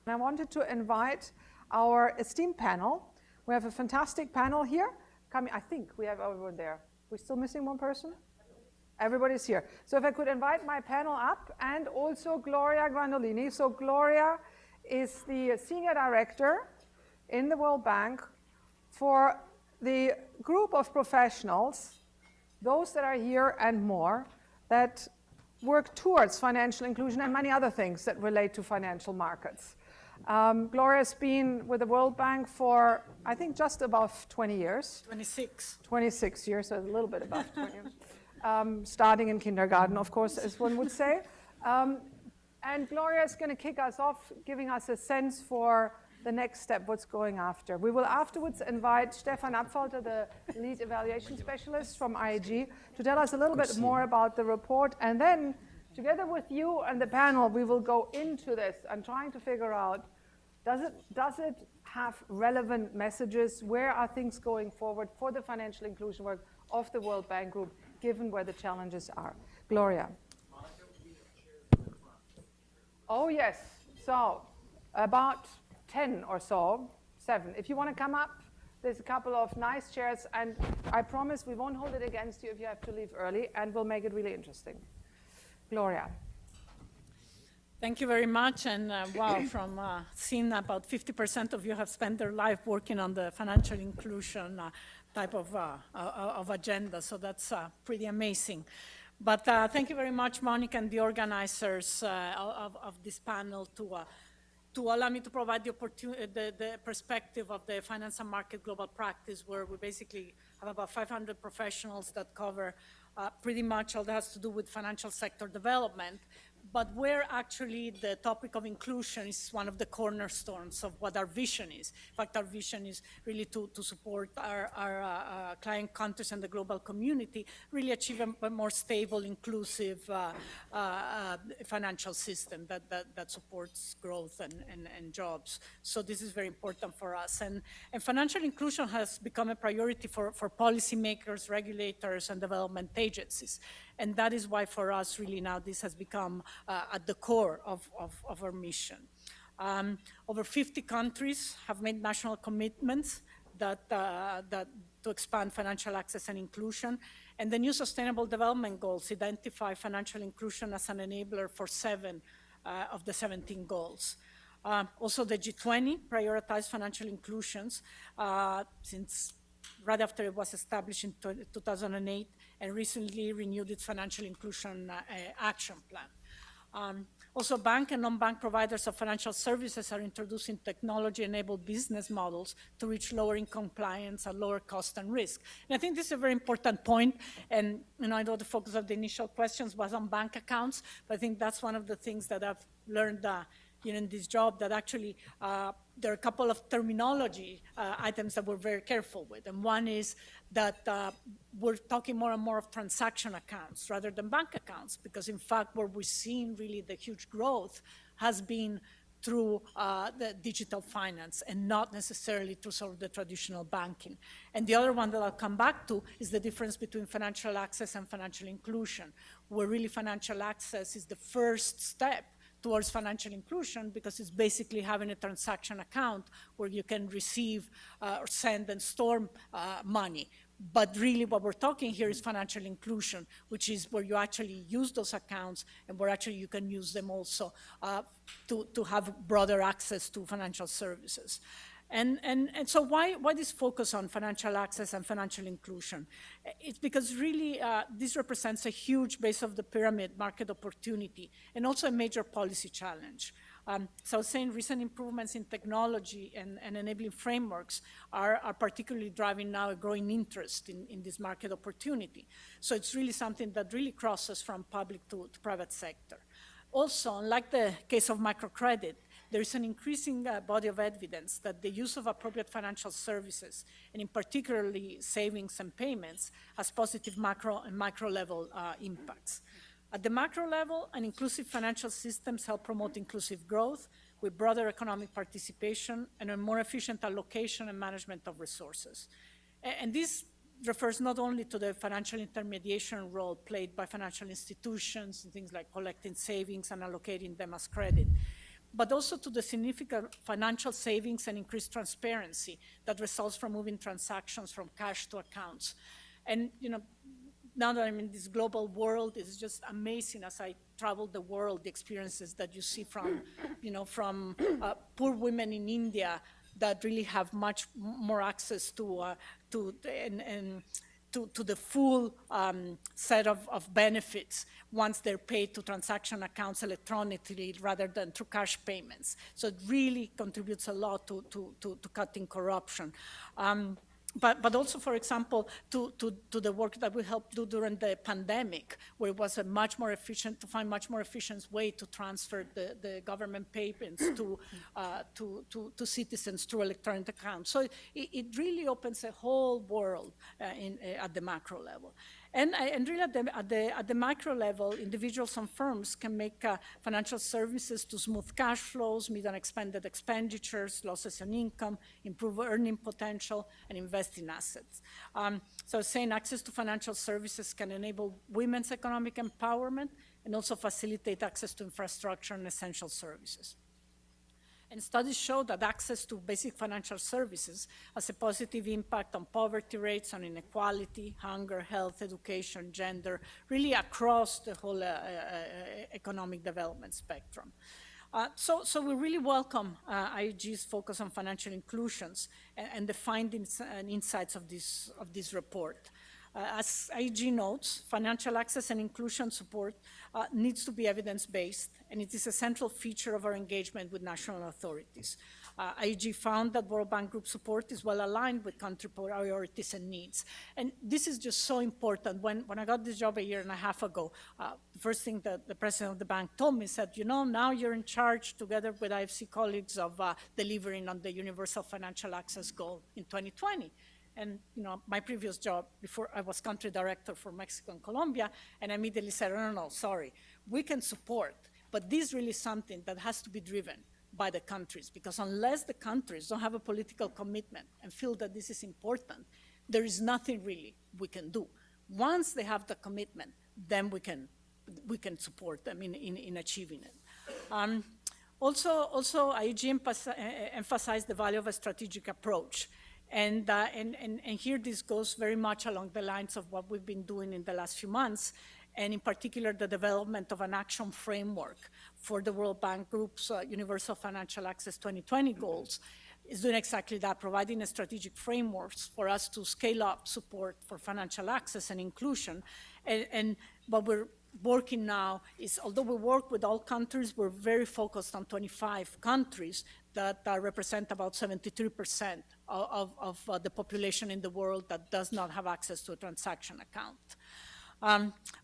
And I wanted to invite our esteemed panel. We have a fantastic panel here. I think we have everyone there. We're still missing one person? Everybody's here. So if I could invite my panel up, and also Gloria Grandolini. So Gloria is the Senior Director in the World Bank for the group of professionals, those that are here and more, that work towards financial inclusion and many other things that relate to financial markets. Gloria's been with the World Bank for, I think, just above 20 years. 26. 26 years, so a little bit above 20 years. Starting in kindergarten, of course, as one would say. And Gloria is going to kick us off, giving us a sense for the next step, what's going after. We will afterwards invite Stefan Abfalter, the lead evaluation specialist from IEG, to tell us a little bit more about the report. And then, together with you and the panel, we will go into this and trying to figure out, does it have relevant messages? Where are things going forward for the financial inclusion work of the World Bank Group, given where the challenges are? Gloria. Oh, yes. So, about 10 or so, 7. If you want to come up, there's a couple of nice chairs, and I promise we won't hold it against you if you have to leave early, and we'll make it really interesting. Gloria. Thank you very much, and wow, from seeing about 50% of you have spent their life working on the financial inclusion type of agenda, so that's pretty amazing. But thank you very much, Monica, and the organizers of this panel to allow me to provide the perspective of the finance and market global practice, where we basically have about 500 professionals that cover pretty much all that has to do with financial sector development, but where actually the topic of inclusion is one of the cornerstones of what our vision is. In fact, our vision is really to support our client countries and the global community, really achieve a more stable, inclusive financial system that supports growth and jobs. So this is very important for us. And financial inclusion has become a priority for policymakers, regulators, and development agencies. And that is why for us, really now, this has become at the core of our mission. Over 50 countries have made national commitments that to expand financial access and inclusion. And the new Sustainable Development Goals identify financial inclusion as an enabler for 7 of the 17 goals. Also, the G20 prioritized financial inclusions since right after it was established in 2008, and recently renewed its financial inclusion action plan. Also, bank and non-bank providers of financial services are introducing technology-enabled business models to reach lower income clients at lower cost and risk. And I think this is a very important point, and I know the focus of the initial questions was on bank accounts, but I think that's one of the things that I've learned in this job, that actually there are a couple of terminology items that we're very careful with. And one is that we're talking more and more of transaction accounts rather than bank accounts, because in fact, where we're seeing really the huge growth has been through the digital finance and not necessarily through sort of the traditional banking. And the other one that I'll come back to is the difference between financial access and financial inclusion, where really financial access is the first step towards financial inclusion, because it's basically having a transaction account where you can receive or send and store money. But really what we're talking here is financial inclusion, which is where you actually use those accounts and where actually you can use them also to have broader access to financial services. And so why this focus on financial access and financial inclusion? It's because really this represents a huge base of the pyramid market opportunity and also a major policy challenge. So I was saying recent improvements in technology and enabling frameworks are particularly driving now a growing interest in this market opportunity. So it's really something that really crosses from public to private sector. Also, unlike the case of microcredit, there is an increasing body of evidence that the use of appropriate financial services, and in particularly savings and payments, has positive macro and micro level impacts. At the macro level, an inclusive financial systems help promote inclusive growth with broader economic participation and a more efficient allocation and management of resources. And this refers not only to the financial intermediation role played by financial institutions, and things like collecting savings and allocating them as credit, but also to the significant financial savings and increased transparency that results from moving transactions from cash to accounts. And now that I'm in this global world, it's just amazing as I travel the world, the experiences that you see from, from poor women in India that really have much more access to the full set of benefits once they're paid to transaction accounts electronically rather than through cash payments. So it really contributes a lot to cutting corruption. But also, for example, to the work that we helped do during the pandemic, where it was a much more efficient, to find much more efficient way to transfer the government payments to citizens through electronic accounts. So it really opens a whole world at the macro level. And really at the macro level, individuals and firms can make financial services to smooth cash flows, meet unexpected expenditures, losses in income, improve earning potential, and invest in assets. So saying access to financial services can enable women's economic empowerment and also facilitate access to infrastructure and essential services. And studies show that access to basic financial services has a positive impact on poverty rates, on inequality, hunger, health, education, gender, really across the whole economic development spectrum. So we really welcome IEG's focus on financial inclusions and the findings and insights of this report. As IEG notes, financial access and inclusion support needs to be evidence-based, and it is a central feature of our engagement with national authorities. IEG found that World Bank Group support is well aligned with country priorities and needs. And this is just so important. When I got this job a year and a half ago, the first thing that the president of the bank told me said, now you're in charge together with IFC colleagues of delivering on the universal financial access goal in 2020. And my previous job, before I was country director for Mexico and Colombia, and I immediately said, no, sorry, we can support, but this is really something that has to be driven by the countries, because unless the countries don't have a political commitment and feel that this is important, there is nothing really we can do. Once they have the commitment, then we can support them in achieving it. Also, IEG emphasized the value of a strategic approach. And here this goes very much along the lines of what we've been doing in the last few months, and in particular the development of an action framework for the World Bank Group's Universal Financial Access 2020 goals is doing exactly that, providing a strategic frameworks for us to scale up support for financial access and inclusion. And what we're working now is, although we work with all countries, we're very focused on 25 countries that represent about 73% of the population in the world that does not have access to a transaction account.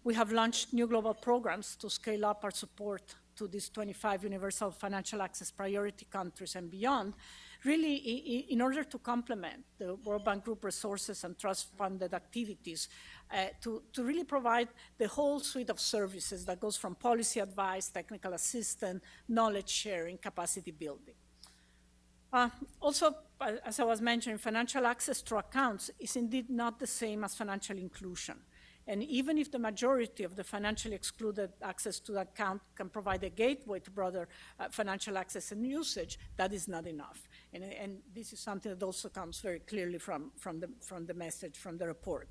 We have launched new global programs to scale up our support to these 25 universal financial access priority countries and beyond, really in order to complement the World Bank Group resources and trust-funded activities to really provide the whole suite of services that goes from policy advice, technical assistance, knowledge sharing, capacity building. Also, as I was mentioning, financial access to accounts is indeed not the same as financial inclusion. And even if the majority of the financially excluded access to the account can provide a gateway to broader financial access and usage, that is not enough. And this is something that also comes very clearly from the message, from the report.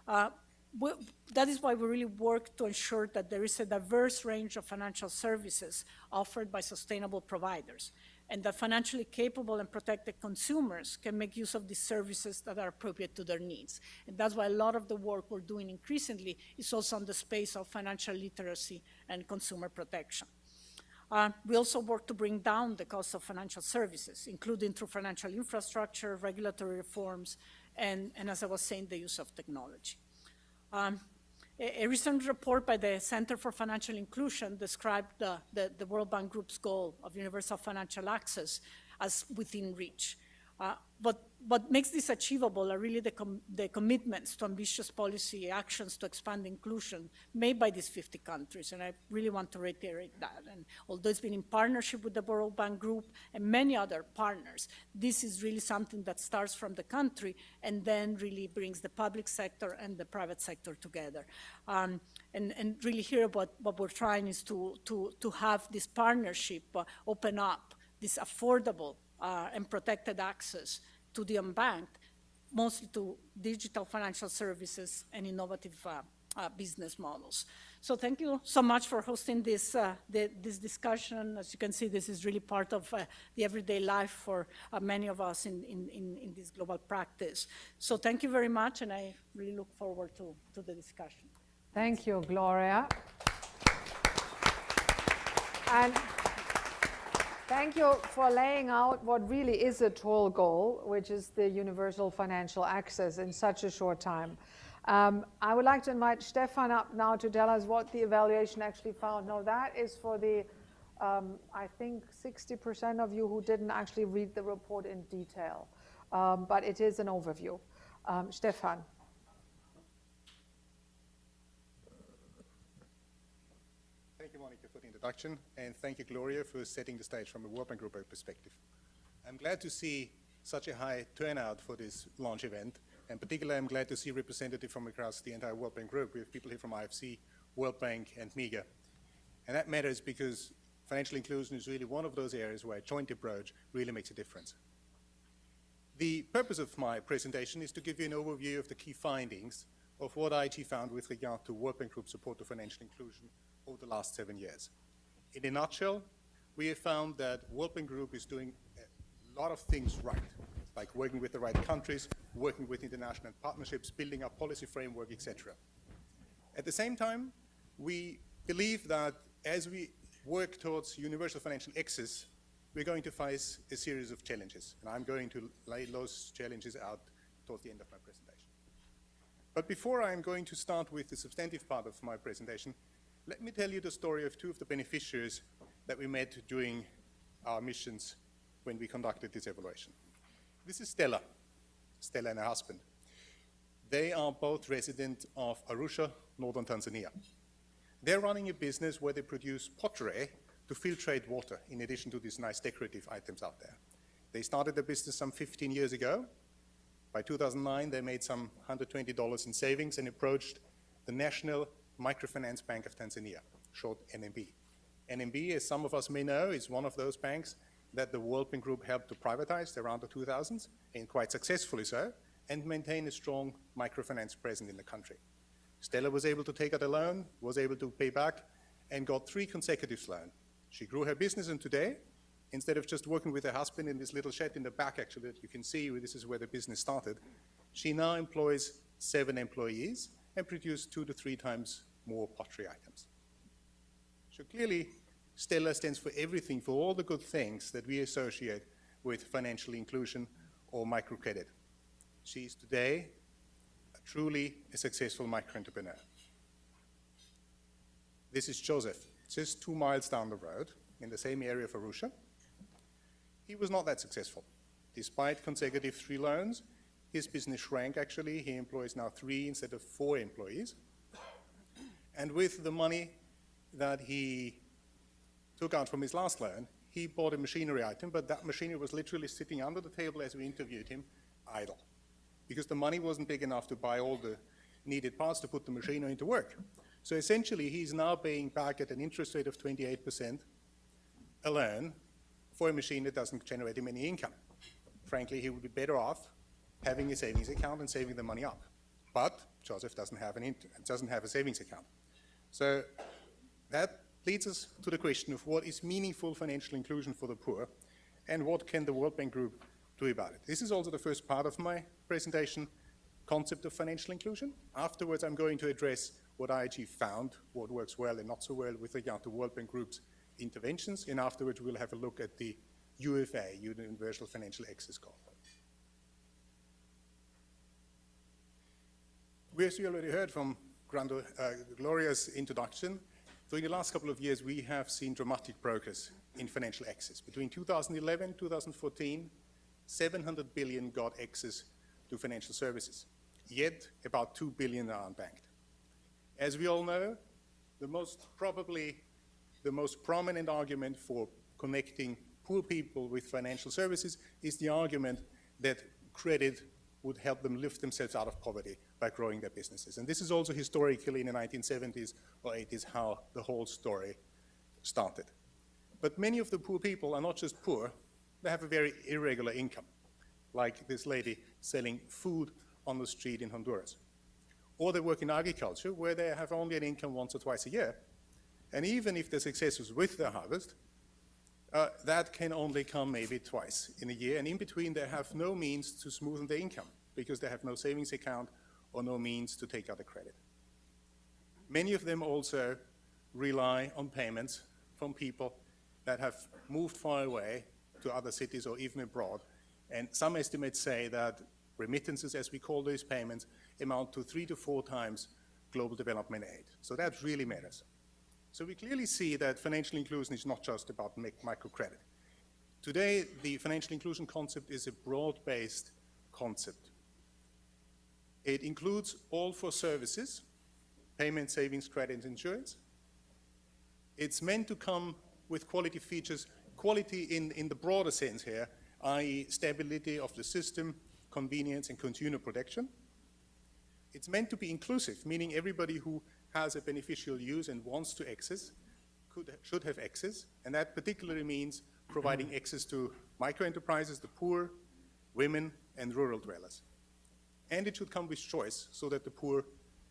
That is why we really work to ensure that there is a diverse range of financial services offered by sustainable providers, and that financially capable and protected consumers can make use of these services that are appropriate to their needs. And that's why a lot of the work we're doing increasingly is also on the space of financial literacy and consumer protection. We also work to bring down the cost of financial services, including through financial infrastructure, regulatory reforms, and as I was saying, the use of technology. A recent report by the Center for Financial Inclusion described the World Bank Group's goal of universal financial access as within reach. But what makes this achievable are really the commitments to ambitious policy actions to expand inclusion made by these 50 countries, and I really want to reiterate that. And although it's been in partnership with the World Bank Group and many other partners, this is really something that starts from the country and then really brings the public sector and the private sector together. And really here what we're trying is to have this partnership open up this affordable and protected access to the unbanked, mostly to digital financial services and innovative business models. So thank you so much for hosting this discussion. As you can see, this is really part of the everyday life for many of us in this global practice. So thank you very much, and I really look forward to the discussion. Thank you, Gloria. And thank you for laying out what really is a tall goal, which is the universal financial access in such a short time. I would like to invite Stefan up now to tell us what the evaluation actually found. No, that is for the, I think, 60% of you who didn't actually read the report in detail. But it is an overview. Stefan. Thank you, Monica, for the introduction, and thank you, Gloria, for setting the stage from a World Bank Group perspective. I'm glad to see such a high turnout for this launch event, and particularly I'm glad to see representatives from across the entire World Bank Group. We have people here from IFC, World Bank, and MEGA. And that matters because financial inclusion is really one of those areas where a joint approach really makes a difference. The purpose of my presentation is to give you an overview of the key findings of what IEG found with regard to World Bank Group support to financial inclusion over the last 7 years. In a nutshell, we have found that World Bank Group is doing a lot of things right, like working with the right countries, working with international partnerships, building up policy framework, etc. At the same time, we believe that as we work towards universal financial access, we're going to face a series of challenges, and I'm going to lay those challenges out towards the end of my presentation. But before I'm going to start with the substantive part of my presentation, let me tell you the story of two of the beneficiaries that we met during our missions when we conducted this evaluation. This is Stella and her husband. They are both residents of Arusha, northern Tanzania. They're running a business where they produce pottery to filtrate water, in addition to these nice decorative items out there. They started the business some 15 years ago. By 2009, they made some $120 in savings and approached the National Microfinance Bank of Tanzania, short NMB. NMB, as some of us may know, is one of those banks that the World Bank Group helped to privatize around the 2000s, and quite successfully so, and maintain a strong microfinance presence in the country. Stella was able to take out a loan, was able to pay back, and got 3 consecutive loans. She grew her business, and today, instead of just working with her husband in this little shed in the back, actually, that you can see, this is where the business started, she now employs 7 employees and produces 2 to 3 times more pottery items. So clearly, Stella stands for everything, for all the good things that we associate with financial inclusion or microcredit. She is today truly a successful micro-entrepreneur. This is Joseph, just 2 miles down the road in the same area of Arusha. He was not that successful. Despite consecutive 3 loans, his business shrank actually. He employs now 3 instead of 4 employees. And with the money that he took out from his last loan, he bought a machinery item, but that machinery was literally sitting under the table as we interviewed him, idle, because the money wasn't big enough to buy all the needed parts to put the machinery into work. So essentially, he's now paying back at an interest rate of 28% a loan for a machine that doesn't generate him any income. Frankly, he would be better off having a savings account and saving the money up. But Joseph doesn't have a savings account. So that leads us to the question of what is meaningful financial inclusion for the poor, and what can the World Bank Group do about it. This is also the first part of my presentation, concept of financial inclusion. Afterwards, I'm going to address what IEG found, what works well and not so well with regard to World Bank Group's interventions, and afterwards we'll have a look at the UFA, Universal Financial Access Goal. As we already heard from Gloria's introduction, during the last couple of years, we have seen dramatic progress in financial access. Between 2011 and 2014, 700 billion got access to financial services, yet about 2 billion are unbanked. As we all know, probably the most prominent argument for connecting poor people with financial services is the argument that credit would help them lift themselves out of poverty by growing their businesses. And this is also historically in the 1970s or 80s how the whole story started. But many of the poor people are not just poor, they have a very irregular income, like this lady selling food on the street in Honduras. Or they work in agriculture, where they have only an income once or twice a year. And even if they're successful with their harvest, that can only come maybe twice in a year. And in between, they have no means to smoothen their income because they have no savings account or no means to take out a credit. Many of them also rely on payments from people that have moved far away to other cities or even abroad. And some estimates say that remittances, as we call these payments, amount to 3 to 4 times global development aid. So that really matters. So we clearly see that financial inclusion is not just about microcredit. Today, the financial inclusion concept is a broad-based concept. It includes all 4 services: payment, savings, credit, and insurance. It's meant to come with quality features, quality in the broader sense here, i.e. stability of the system, convenience, and consumer protection. It's meant to be inclusive, meaning everybody who has a beneficial use and wants to access should have access, and that particularly means providing access to microenterprises, the poor, women, and rural dwellers. And it should come with choice so that the poor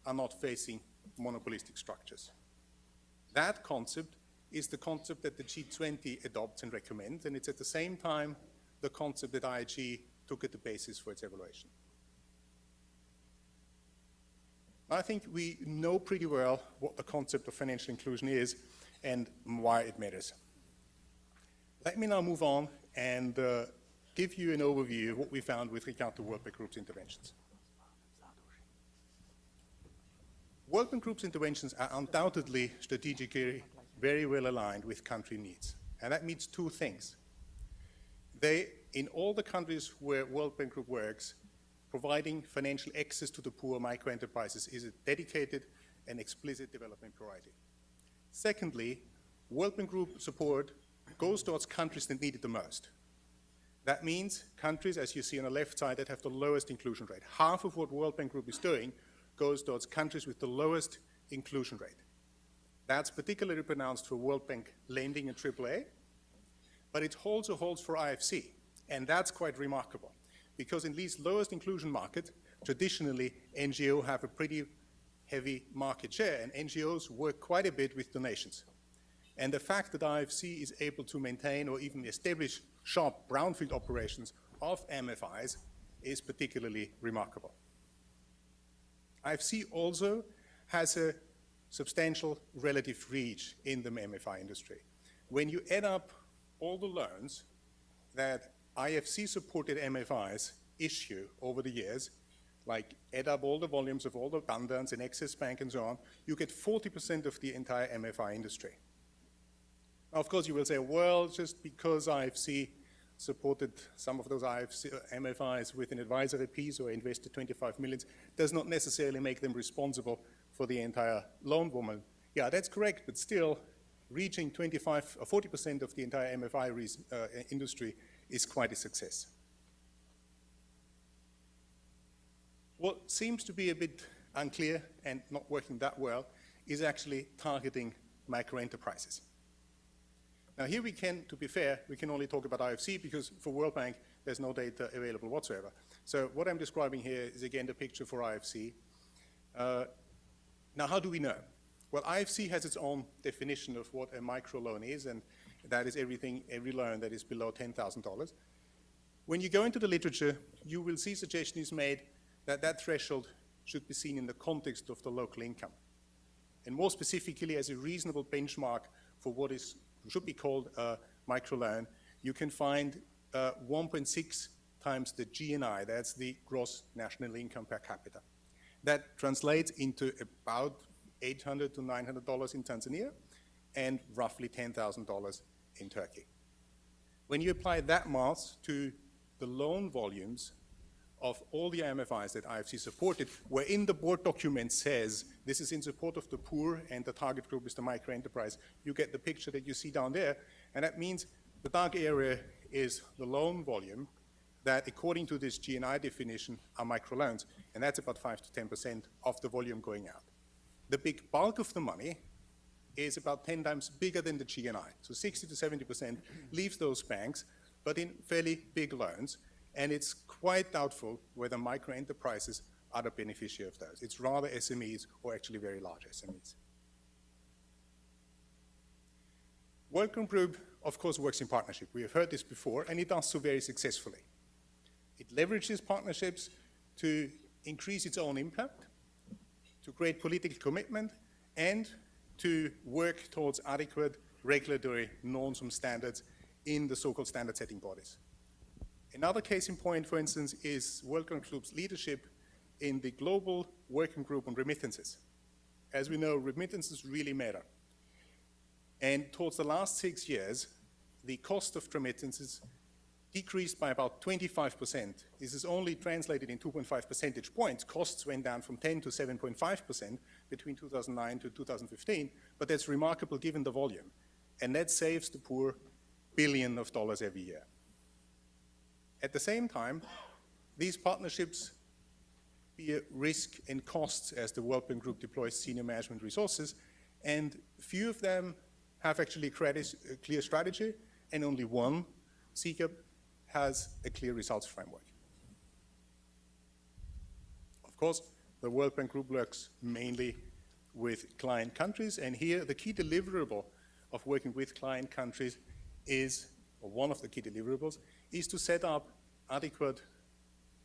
are not facing monopolistic structures. That concept is the concept that the G20 adopts and recommends, and it's at the same time the concept that IEG took at the basis for its evaluation. I think we know pretty well what the concept of financial inclusion is and why it matters. Let me now move on and give you an overview of what we found with regard to World Bank Group's interventions. World Bank Group's interventions are undoubtedly strategically very well aligned with country needs. And that means 2 things. They, in all the countries where World Bank Group works, providing financial access to the poor microenterprises is a dedicated and explicit development priority. Secondly, World Bank Group support goes towards countries that need it the most. That means countries, as you see on the left side, that have the lowest inclusion rate. Half of what World Bank Group is doing goes towards countries with the lowest inclusion rate. That's particularly pronounced for World Bank lending and AAA, but it also holds for IFC, and that's quite remarkable, because in these lowest inclusion markets, traditionally NGOs have a pretty heavy market share, and NGOs work quite a bit with donations. And the fact that IFC is able to maintain or even establish sharp brownfield operations of MFIs is particularly remarkable. IFC also has a substantial relative reach in the MFI industry. When you add up all the loans that IFC-supported MFIs issue over the years, like add up all the volumes of all the Bandans and Access Bank and so on, you get 40% of the entire MFI industry. Now, of course, you will say, well, just because IFC supported some of those MFIs with an advisory piece or invested 25 million does not necessarily make them responsible for the entire loan volume. Yeah, that's correct, but still, reaching 25 or 40% of the entire MFI industry is quite a success. What seems to be a bit unclear and not working that well is actually targeting microenterprises. Now here we can, to be fair, we can only talk about IFC because for World Bank there's no data available whatsoever. So what I'm describing here is again the picture for IFC. Now how do we know? Well, IFC has its own definition of what a microloan is, and that is every loan that is below $10,000. When you go into the literature, you will see suggestions made that that threshold should be seen in the context of the local income, and more specifically as a reasonable benchmark for what should be called a microloan. You can find 1.6 times the GNI, that's the gross national income per capita. That translates into about $800 to $900 in Tanzania and roughly $10,000 in Turkey. When you apply that math to the loan volumes of all the IMFIs that IFC supported, where in the board document says this is in support of the poor and the target group is the micro enterprise. You get the picture that you see down there, and that means the dark area is the loan volume that, according to this GNI definition, are microloans, and that's about 5 to 10% of the volume going out. The big bulk of the money is about 10 times bigger than the GNI. So 60 to 70% leaves those banks, but in fairly big loans, and it's quite doubtful whether micro enterprises are the beneficiary of those. It's rather SMEs or actually very large SMEs. Working Group, of course, works in partnership. We have heard this before, and it does so very successfully. It leverages partnerships to increase its own impact, to create political commitment, and to work towards adequate regulatory norms and standards in the so-called standard setting bodies. Another case in point, for instance, is Working Group's leadership in the Global Working Group on Remittances. As we know, remittances really matter. And towards the last 6 years, the cost of remittances decreased by about 25%. This is only translated in 2.5 percentage points. Costs went down from 10 to 7.5% between 2009 to 2015, but that's remarkable given the volume. And that saves the poor billions of dollars every year. At the same time, these partnerships bear risk and costs as the World Bank Group deploys senior management resources, and few of them have actually a clear strategy, and only one, CCAP, has a clear results framework. Of course, the World Bank Group works mainly with client countries, and here the key deliverable of working with client countries is, or one of the key deliverables, is to set up adequate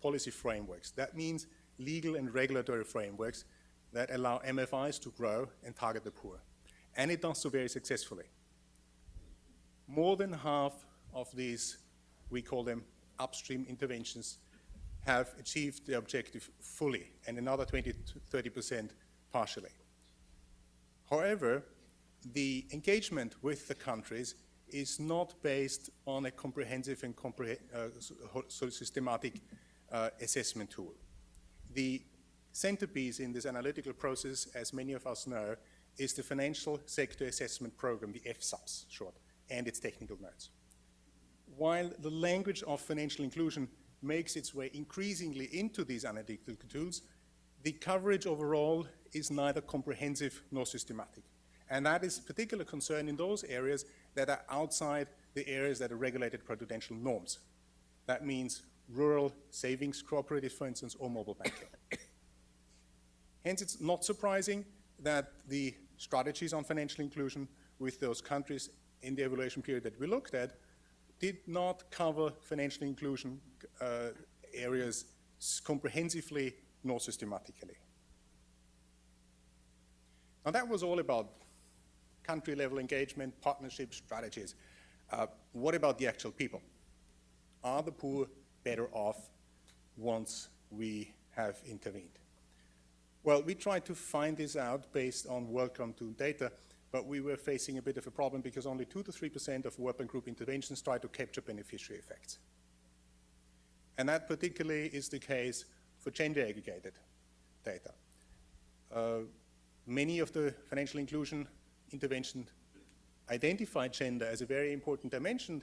policy frameworks. That means legal and regulatory frameworks that allow MFIs to grow and target the poor. And it does so very successfully. More than half of these, we call them upstream interventions, have achieved the objective fully, and another 20 to 30% partially. However, the engagement with the countries is not based on a comprehensive and systematic assessment tool. The centerpiece in this analytical process, as many of us know, is the Financial Sector Assessment Program, the FSAPS short, and its technical notes. While the language of financial inclusion makes its way increasingly into these analytical tools, the coverage overall is neither comprehensive nor systematic. And that is a particular concern in those areas that are outside the areas that are regulated by prudential norms. That means rural savings cooperatives, for instance, or mobile banking. Hence, it's not surprising that the strategies on financial inclusion with those countries in the evaluation period that we looked at did not cover financial inclusion areas comprehensively nor systematically. Now that was all about country-level engagement, partnerships, strategies. What about the actual people? Are the poor better off once we have intervened? Well, we tried to find this out based on Welcome to data, but we were facing a bit of a problem because only 2 to 3% of World Bank Group interventions try to capture beneficiary effects. And that particularly is the case for gender-aggregated data. Many of the financial inclusion interventions identify gender as a very important dimension,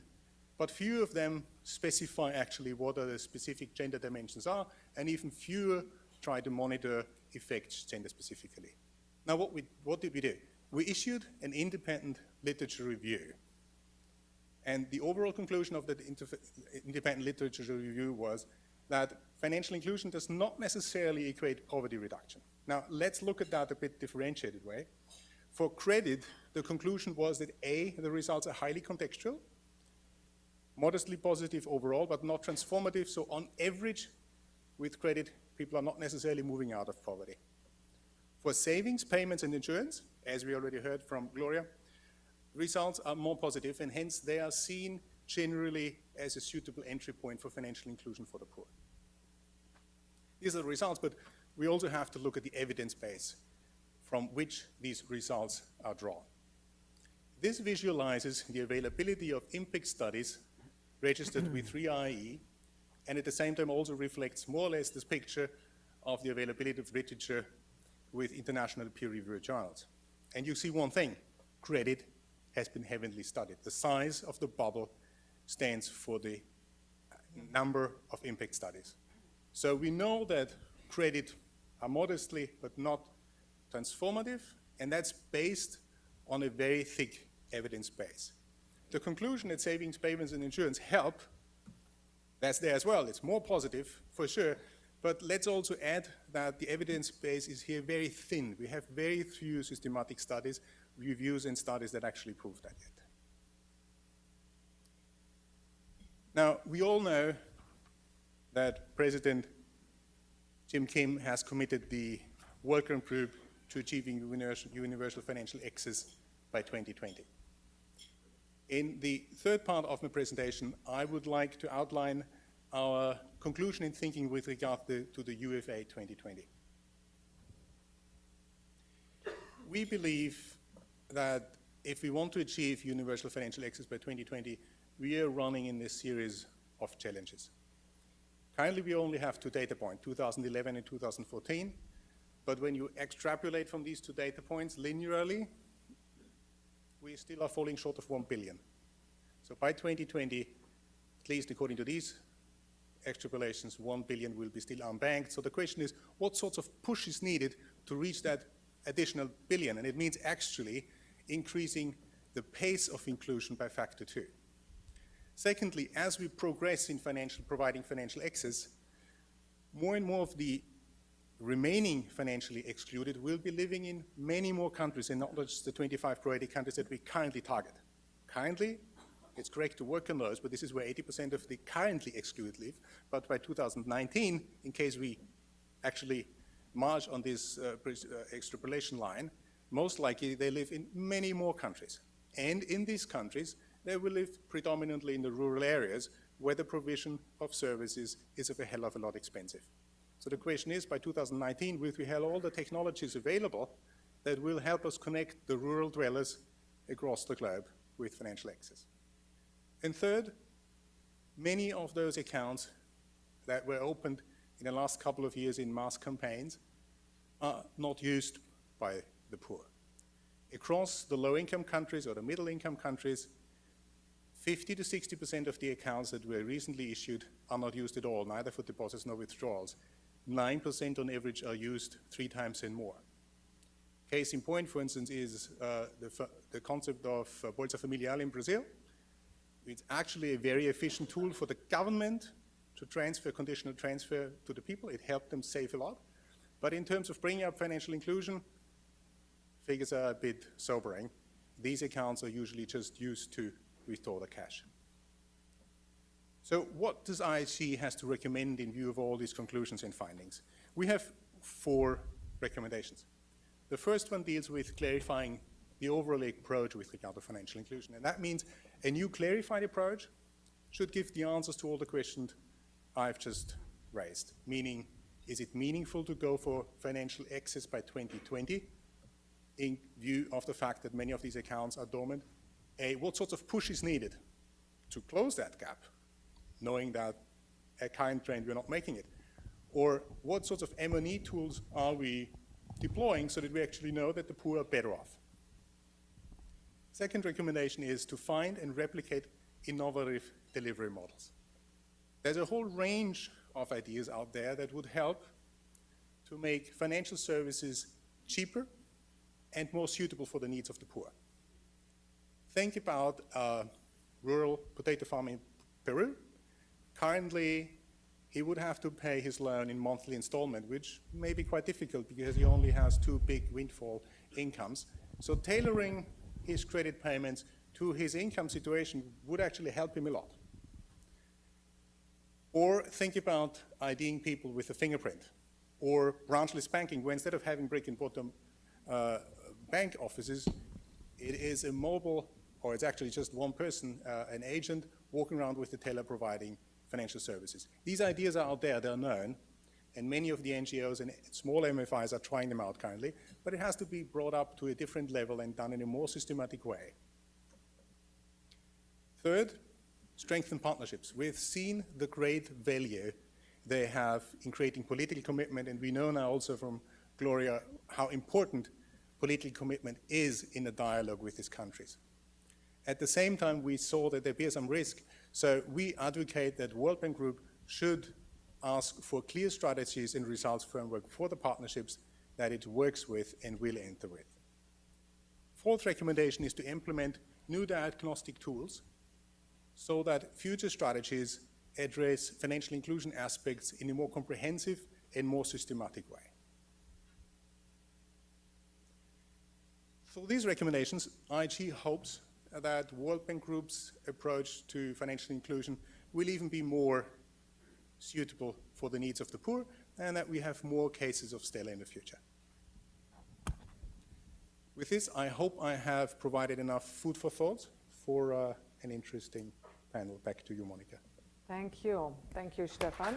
but few of them specify actually what are the specific gender dimensions are, and even fewer try to monitor effects gender specifically. Now what did we do? We issued an independent literature review. And the overall conclusion of that independent literature review was that financial inclusion does not necessarily equate poverty reduction. Now, let's look at that a bit differentiated way. For credit, the conclusion was that A, the results are highly contextual, modestly positive overall, but not transformative. So on average, with credit, people are not necessarily moving out of poverty. For savings, payments, and insurance, as we already heard from Gloria, results are more positive, and hence they are seen generally as a suitable entry point for financial inclusion for the poor. These are the results, but we also have to look at the evidence base from which these results are drawn. This visualizes the availability of impact studies registered with 3 IE and at the same time also reflects more or less this picture of the availability of literature with international peer-reviewed journals. And you see one thing, credit has been heavily studied. The size of the bubble stands for the number of impact studies. So we know that credit are modestly but not transformative, and that's based on a very thick evidence base. The conclusion that savings, payments, and insurance help, that's there as well. It's more positive, for sure, but let's also add that the evidence base is here very thin. We have very few systematic studies, reviews, and studies that actually prove that yet. Now, we all know that President Jim Kim has committed the working group to achieving universal financial access by 2020. In the third part of my presentation, I would like to outline our conclusion in thinking with regard to the UFA 2020. We believe that if we want to achieve universal financial access by 2020, we are running in a series of challenges. Currently, we only have two data points, 2011 and 2014, but when you extrapolate from these two data points linearly, we still are falling short of 1 billion. So by 2020, at least according to these extrapolations, 1 billion will be still unbanked. So the question is, what sorts of push is needed to reach that additional billion? And it means actually increasing the pace of inclusion by factor 2. Secondly, as we progress in providing financial access, more and more of the remaining financially excluded will be living in many more countries and not just the 25 priority countries that we currently target. Currently, it's correct to work on those, but this is where 80% of the currently excluded live. But by 2019, in case we actually march on this extrapolation line, most likely they live in many more countries. And in these countries, they will live predominantly in the rural areas where the provision of services is of a hell of a lot expensive. So the question is, by 2019, will we have all the technologies available that will help us connect the rural dwellers across the globe with financial access? And third, many of those accounts that were opened in the last couple of years in mass campaigns are not used by the poor. Across the low-income countries or the middle-income countries, 50 to 60% of the accounts that were recently issued are not used at all, neither for deposits nor withdrawals. 9% on average are used 3 times and more. Case in point, for instance, is the concept of Bolsa Familiar in Brazil. It's actually a very efficient tool for the government to transfer, conditional transfer to the people. It helped them save a lot. But in terms of bringing up financial inclusion, figures are a bit sobering. These accounts are usually just used to withdraw the cash. So what does IEG has to recommend in view of all these conclusions and findings? We have 4 recommendations. The first one deals with clarifying the overall approach with regard to financial inclusion. And that means a new clarified approach should give the answers to all the questions I've just raised. Meaning, is it meaningful to go for financial access by 2020 in view of the fact that many of these accounts are dormant? What sorts of push is needed to close that gap, knowing that at current trend we're not making it? Or what sorts of M&E tools are we deploying so that we actually know that the poor are better off? Second recommendation is to find and replicate innovative delivery models. There's a whole range of ideas out there that would help to make financial services cheaper and more suitable for the needs of the poor. Think about a rural potato farm in Peru. Currently, he would have to pay his loan in monthly installment, which may be quite difficult because he only has 2 big windfall incomes. So tailoring his credit payments to his income situation would actually help him a lot. Or think about IDing people with a fingerprint, or branchless banking, where instead of having brick-and-mortar bank offices, it is a mobile, or it's actually just one person, an agent, walking around with the teller providing financial services. These ideas are out there, they're known, and many of the NGOs and small MFIs are trying them out currently, but it has to be brought up to a different level and done in a more systematic way. Third, strengthen partnerships. We've seen the great value they have in creating political commitment, and we know now also from Gloria how important political commitment is in a dialogue with these countries. At the same time, we saw that there appears some risk, so we advocate that World Bank Group should ask for clear strategies and results framework for the partnerships that it works with and will enter with. Fourth recommendation is to implement new diagnostic tools so that future strategies address financial inclusion aspects in a more comprehensive and more systematic way. For these recommendations, IEG hopes that World Bank Group's approach to financial inclusion will even be more suitable for the needs of the poor, and that we have more cases of Stella in the future. With this, I hope I have provided enough food for thought for an interesting panel. Back to you, Monica. Thank you. Thank you, Stefan.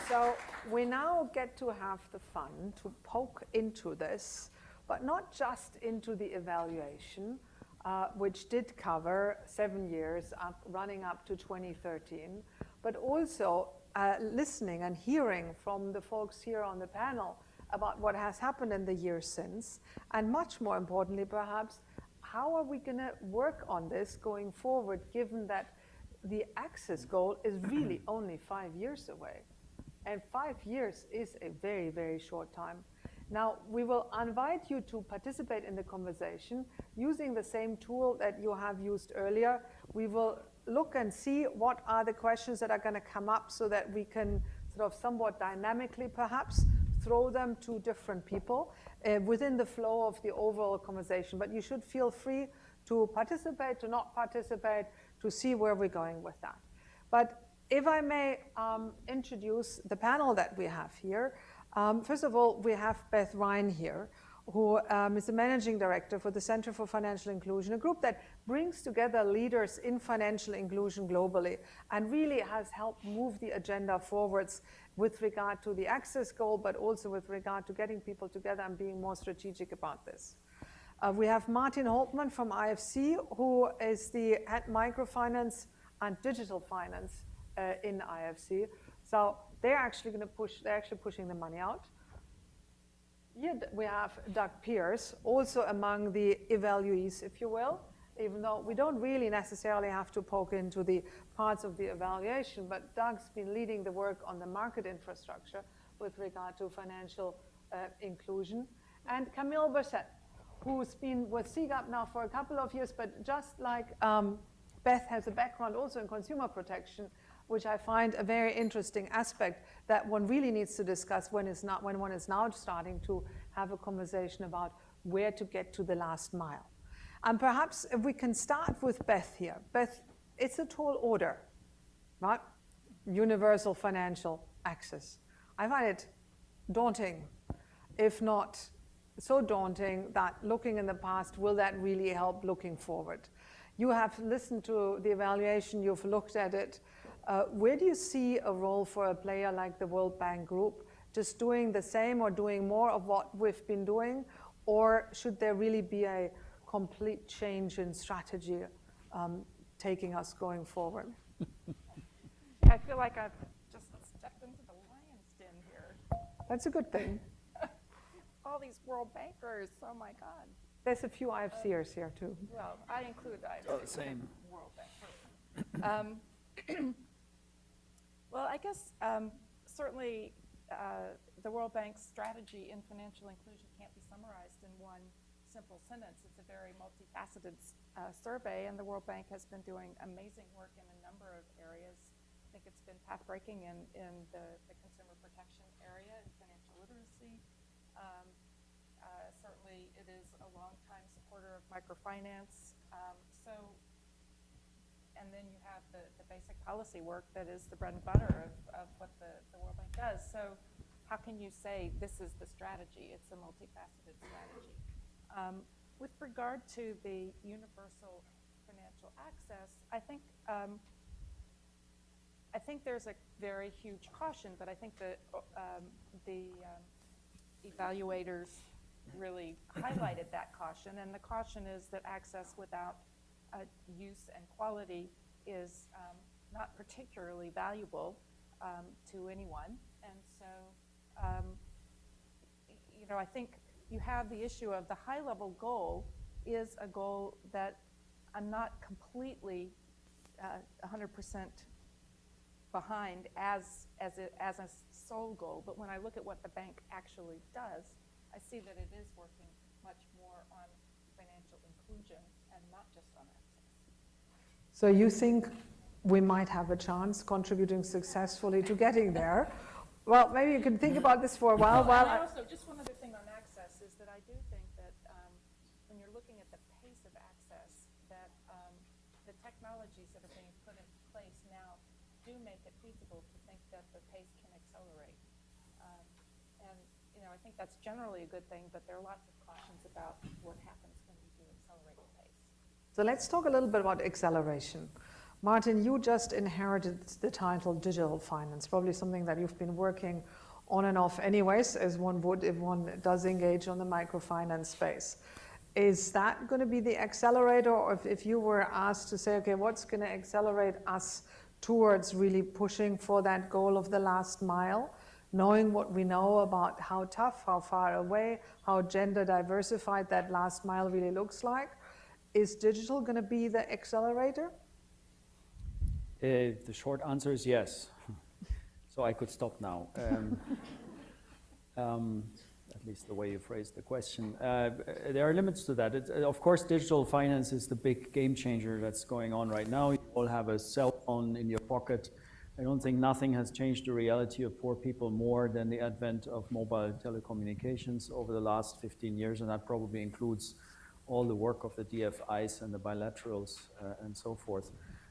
So we now get to have the fun to poke into this, but not just into the evaluation, which did cover 7 years running up to 2013, but also listening and hearing from the folks here on the panel about what has happened in the years since, and much more importantly, perhaps, how are we going to work on this going forward, given that the access goal is really only 5 years away. And 5 years is a very, very short time. Now, we will invite you to participate in the conversation using the same tool that you have used earlier. We will look and see what are the questions that are going to come up so that we can sort of somewhat dynamically, perhaps, throw them to different people within the flow of the overall conversation. But you should feel free to participate, to not participate, to see where we're going with that. But if I may introduce the panel that we have here. First of all, we have Beth Ryan here, who is the Managing Director for the Center for Financial Inclusion, a group that brings together leaders in financial inclusion globally and really has helped move the agenda forwards with regard to the access goal, but also with regard to getting people together and being more strategic about this. We have Martin Holtman from IFC, who is the head microfinance and digital finance in IFC. So they're actually going to they're actually pushing the money out. Here we have Doug Pierce, also among the evaluees, if you will, even though we don't really necessarily have to poke into the parts of the evaluation, but Doug's been leading the work on the market infrastructure with regard to financial inclusion. And Camille Bessette, who's been with CGAP now for a couple of years, but just like Beth has a background also in consumer protection, which I find a very interesting aspect that one really needs to discuss when one is now starting to have a conversation about where to get to the last mile. And perhaps if we can start with Beth here. Beth, it's a tall order, right? Universal financial access. I find it daunting, if not so daunting that looking in the past, will that really help looking forward? You have listened to the evaluation, you've looked at it. Where do you see a role for a player like the World Bank Group, just doing the same or doing more of what we've been doing? Or should there really be a complete change in strategy taking us going forward? I feel like I've just stepped into the lion's den here. That's a good thing. All these world bankers, oh my God. There's a few IFCers here too. Well, I include IFC. Oh, same. World Bank. Well, I guess certainly the World Bank's strategy in financial inclusion can't be summarized in one simple sentence. It's a very multifaceted survey, and the World Bank has been doing amazing work in a number of areas. I think it's been path-breaking in the consumer protection area and financial literacy. Certainly, it is a long-time supporter of microfinance. And then you have the basic policy work that is the bread and butter of what the World Bank does. So how can you say this is the strategy? It's a multifaceted strategy. With regard to the universal financial access, I think there's a very huge caution, but I think that the evaluators really highlighted that caution, and the caution is that access without use and quality is not particularly valuable to anyone. And so, I think you have the issue of the high-level goal is a goal that I'm not completely 100% behind as a sole goal, but when I look at what the bank actually does, I see that it is working much more on financial inclusion and not just on access. So you think we might have a chance contributing successfully to getting there? Well, maybe you can think about this for a while. And also, just one other thing on access is that I do think that when you're looking at the pace of access, that the technologies that are being put in place now do make it feasible to think that the pace can accelerate. And I think that's generally a good thing, but there are lots of cautions about what happens when you do accelerate the pace. So let's talk a little bit about acceleration. Martin, you just inherited the title Digital Finance, probably something that you've been working on and off anyways, as one would if one does engage on the microfinance space. Is that going to be the accelerator, or if you were asked to say, okay, what's going to accelerate us towards really pushing for that goal of the last mile, knowing what we know about how tough, how far away, how gender diversified that last mile really looks like, is digital going to be the accelerator? The short answer is yes. So I could stop now. At least the way you phrased the question. There are limits to that. Of course, digital finance is the big game changer that's going on right now. You all have a cell phone in your pocket. I don't think nothing has changed the reality of poor people more than the advent of mobile telecommunications over the last 15 years, and that probably includes all the work of the DFIs and the bilaterals and so forth.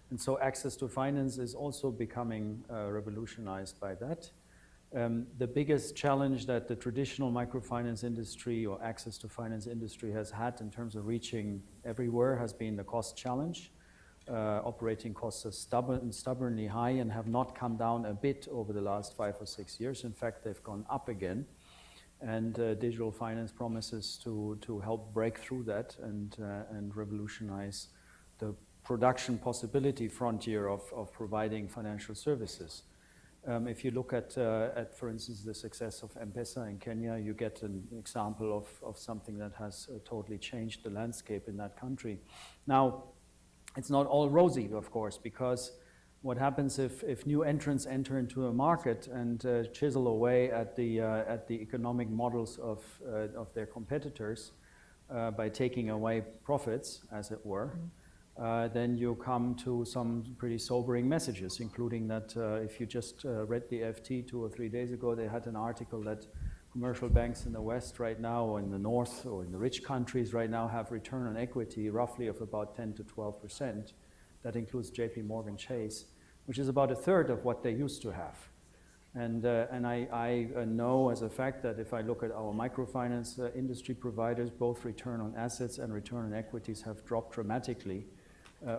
And so access to finance is also becoming revolutionized by that. The biggest challenge that the traditional microfinance industry or access to finance industry has had in terms of reaching everywhere has been the cost challenge. Operating costs are stubbornly high and have not come down a bit over the last 5 or 6 years. In fact, they've gone up again. And digital finance promises to help break through that and revolutionize the production possibility frontier of providing financial services. If you look at, for instance, the success of M-Pesa in Kenya, you get an example of something that has totally changed the landscape in that country. Now, it's not all rosy, of course, because what happens if new entrants enter into a market and chisel away at the economic models of their competitors by taking away profits, as it were, then you come to some pretty sobering messages, including that if you just read the FT 2 or 3 days ago, they had an article that commercial banks in the West right now, or in the North, or in the rich countries right now have return on equity roughly of about 10 to 12%. That includes JP Morgan Chase, which is about a third of what they used to have. And I know as a fact that if I look at our microfinance industry providers, both return on assets and return on equities have dropped dramatically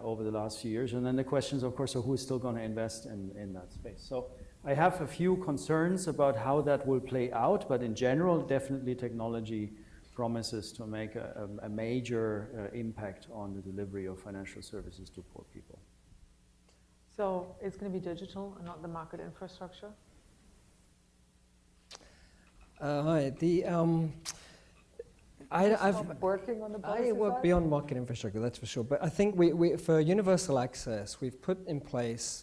over the last few years. And then the question is, of course, so who is still going to invest in that space? So I have a few concerns about how that will play out, but in general, definitely technology promises to make a major impact on the delivery of financial services to poor people. So it's going to be digital and not the market infrastructure? Hi. I've working on the policy I work side? beyond market infrastructure, that's for sure. But I think we for universal access, we've put in place,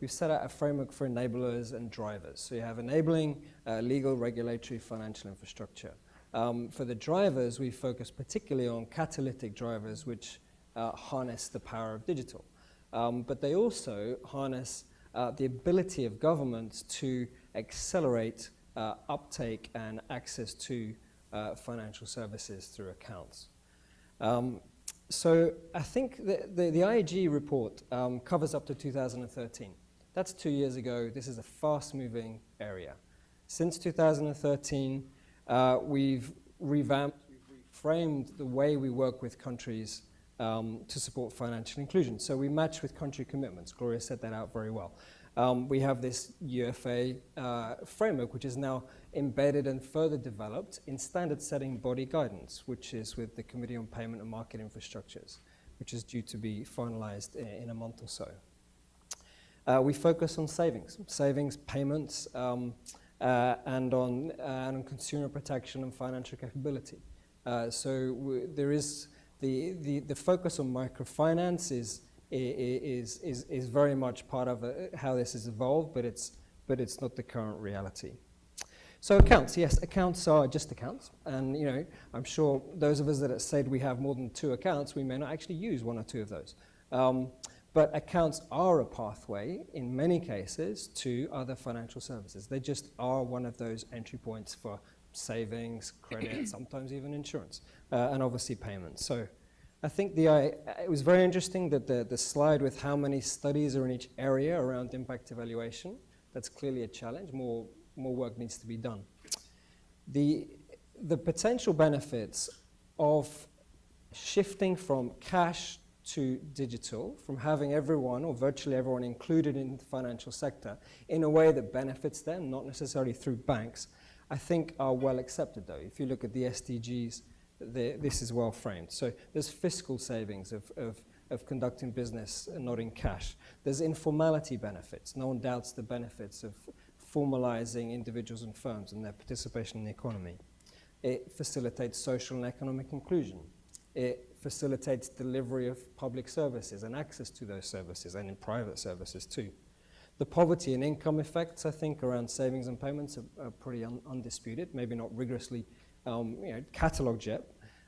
we've set out a framework for enablers and drivers. So you have enabling legal, regulatory, financial infrastructure. For the drivers, we focus particularly on catalytic drivers, which harness the power of digital. But they also harness the ability of governments to accelerate uptake and access to financial services through accounts. So I think the IEG report covers up to 2013. That's 2 years ago. This is a fast-moving area. Since 2013, we've revamped, we've reframed the way we work with countries to support financial inclusion. So we match with country commitments. Gloria set that out very well. we have this UFA framework, which is now embedded and further developed in standard-setting body guidance, which is with the Committee on Payment and Market Infrastructures, which is due to be finalized in a month or so. We focus on savings, payments, and on consumer protection and financial capability. There is the focus on microfinance is very much part of how this has evolved, but it's not the current reality. So accounts, yes, accounts are just accounts, and I'm sure those of us that have said we have more than 2 accounts, we may not actually use 1 or 2 of those. But accounts are a pathway, in many cases, to other financial services. They just are one of those entry points for savings, credit, sometimes even insurance, and obviously payments. So I think it was very interesting that the slide with how many studies are in each area around impact evaluation, that's clearly a challenge. More work needs to be done. The potential benefits of shifting from cash to digital, from having everyone or virtually everyone included in the financial sector in a way that benefits them, not necessarily through banks, I think are well accepted though. If you look at the SDGs, this is well framed. So there's fiscal savings of conducting business not in cash. There's informality benefits. No one doubts the benefits of formalizing individuals and firms and their participation in the economy. It facilitates social and economic inclusion. It facilitates delivery of public services and access to those services, and in private services too. The poverty and income effects, I think, around savings and payments are pretty undisputed, maybe not rigorously catalogued yet,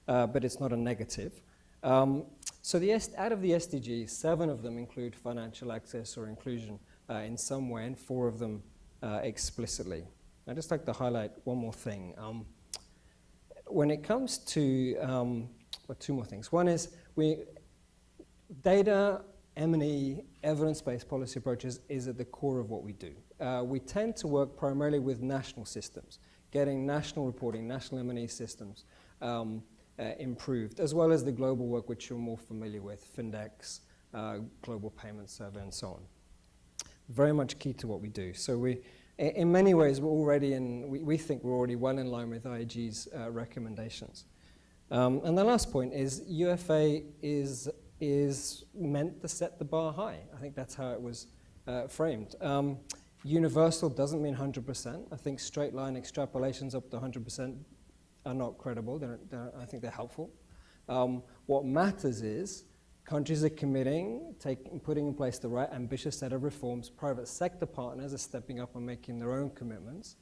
but it's not a negative. So out of the SDGs, 7 of them include financial access or inclusion in some way, and 4 of them explicitly. I'd just like to highlight one more thing. When it comes to 2 more things. One is data, M&E, evidence-based policy approaches is at the core of what we do. We tend to work primarily with national systems, getting national reporting, national M&E systems improved, as well as the global work which you're more familiar with, Findex, Global Payment Survey, and so on. Very much key to what we do. So in many ways, we think we're already well in line with IEG's recommendations. And the last point is UFA is meant to set the bar high. I think that's how it was framed. Universal doesn't mean 100%. I think straight line extrapolations up to 100% are not credible. I think they're helpful. What matters is countries are committing, putting in place the right ambitious set of reforms. Private sector partners are stepping up and making their own commitments.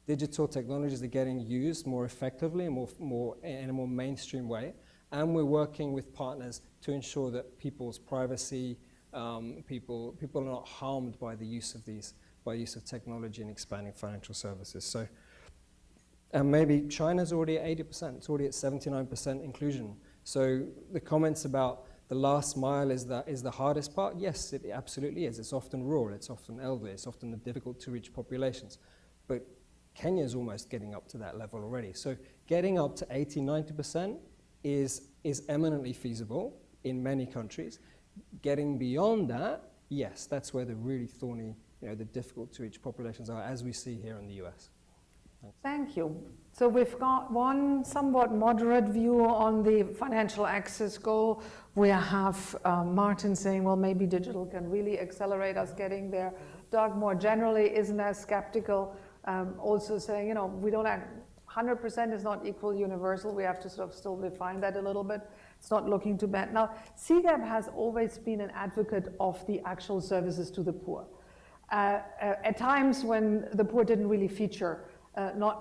Digital technologies are getting used more effectively and in a more mainstream way. And we're working with partners to ensure that people's privacy, people are not harmed by the use of technology and expanding financial services. So, and maybe China's already at 80%, it's already at 79% inclusion. So the comments about the last mile is the hardest part, yes, it absolutely is. It's often rural, it's often elderly, it's often the difficult to reach populations. But Kenya's almost getting up to that level already. So getting up to 80, 90% is eminently feasible in many countries. Getting beyond that, yes, that's where the really thorny, the difficult to reach populations are, as we see here in the US. Thanks. Thank you. So we've got one somewhat moderate view on the financial access goal. We have Martin saying, well, maybe digital can really accelerate us getting there. Doug more generally isn't as skeptical. Also saying, we don't act, 100% is not equal universal. We have to sort of still define that a little bit. It's not looking too bad. Now, CGAP has always been an advocate of the actual services to the poor. At times when the poor didn't really feature,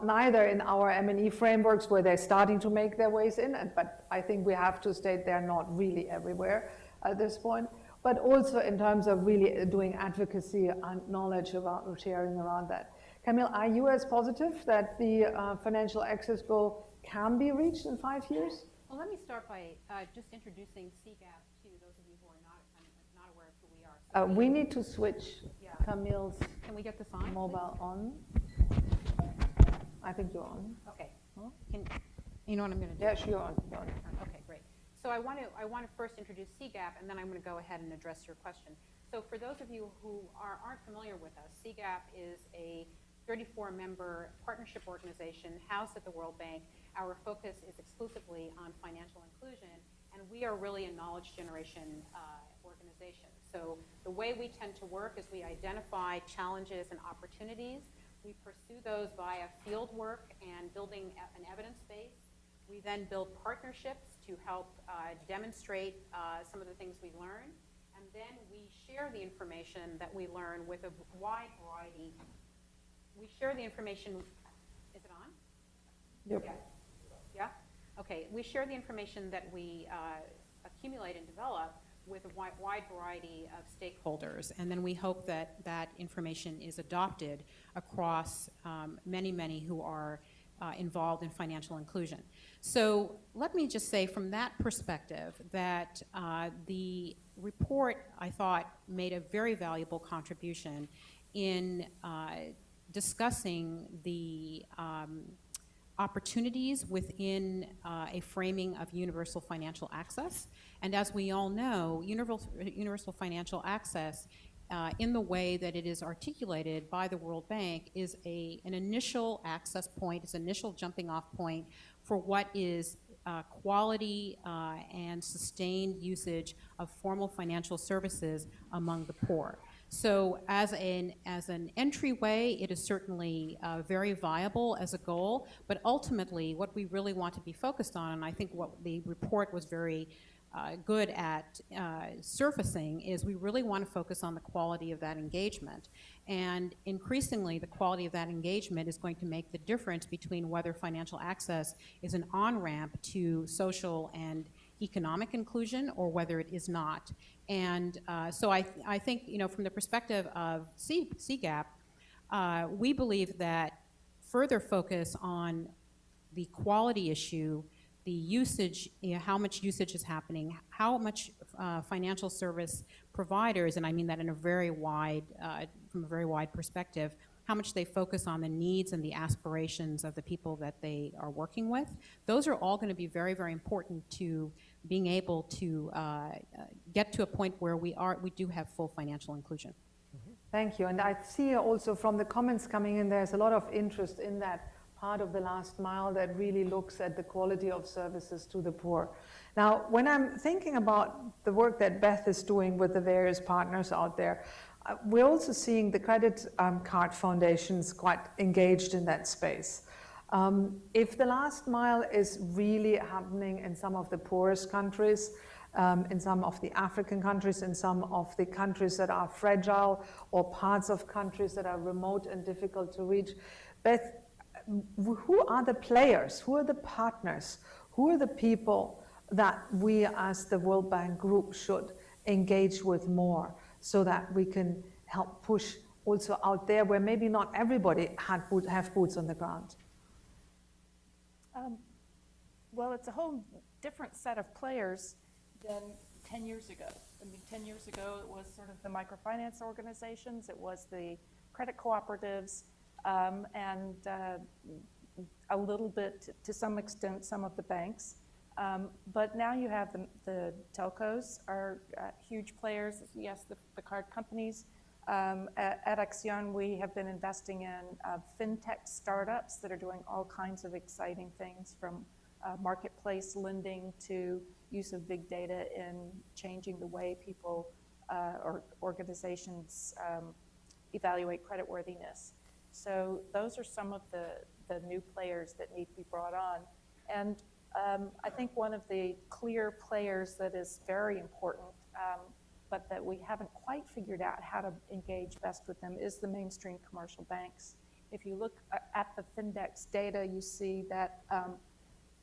neither in our M&E frameworks where they're starting to make their ways in, but I think we have to state they're not really everywhere at this point, but also in terms of really doing advocacy and knowledge about sharing around that. Camille, are you as positive that the financial access goal can be reached in 5 years? Well, let me start by just introducing CGAP to those of you who are not aware of who we are. So we need to switch Camille's Can we get this on, mobile on. I think you're on. Okay. You know what I'm going to do? Yes, you're on. You're on. Okay, great. So I want to first introduce CGAP, and then I'm going to go ahead and address your question. So for those of you who aren't familiar with us, CGAP is a 34-member partnership organization housed at the World Bank. Our focus is exclusively on financial inclusion, and we are really a knowledge generation organization. So the way we tend to work is we identify challenges and opportunities. We pursue those via field work and building an evidence base. We then build partnerships to help demonstrate some of the things we learn. And then we share the information that we learn with a wide variety. We share the information, is it on? Yep. Yeah. Yeah? Okay, we share the information that we accumulate and develop with a wide variety of stakeholders, and then we hope that that information is adopted across many who are involved in financial inclusion. So let me just say from that perspective that the report, I thought, made a very valuable contribution in discussing the opportunities within a framing of universal financial access. And as we all know, universal financial access in the way that it is articulated by the World Bank is an initial access point, it's an initial jumping off point for what is quality and sustained usage of formal financial services among the poor. So as an entryway, it is certainly very viable as a goal, but ultimately what we really want to be focused on, and I think what the report was very good at surfacing, is we really want to focus on the quality of that engagement. And increasingly, the quality of that engagement is going to make the difference between whether financial access is an on-ramp to social and economic inclusion or whether it is not. And so I think, you know, from the perspective of CGAP, we believe that further focus on the quality issue, the usage, you know, how much usage is happening, how much financial service providers, and I mean that in a very wide, from a very wide perspective, how much they focus on the needs and the aspirations of the people that they are working with. Those are all going to be very, very important to being able to get to a point where we do have full financial inclusion. Thank you. And I see also from the comments coming in, there's a lot of interest in that part of the last mile that really looks at the quality of services to the poor. Now, when I'm thinking about the work that Beth is doing with the various partners out there, we're also seeing the credit card foundations quite engaged in that space. If the last mile is really happening in some of the poorest countries, in some of the African countries, in some of the countries that are fragile, or parts of countries that are remote and difficult to reach, Beth, who are the players? Who are the partners? Who are the people that we as the World Bank Group should engage with more so that we can help push also out there where maybe not everybody have boots on the ground? Well, it's a whole different set of players than 10 years ago. I mean, 10 years ago, it was sort of the microfinance organizations, it was the credit cooperatives, and a little bit, to some extent, some of the banks. But now you have the telcos are huge players. Yes, the card companies. At Acción, we have been investing in fintech startups that are doing all kinds of exciting things, from marketplace lending to use of big data in changing the way people or organizations evaluate creditworthiness. So those are some of the new players that need to be brought on. And I think one of the clear players that is very important, but that we haven't quite figured out how to engage best with them, is the mainstream commercial banks. If you look at the Findex data, you see that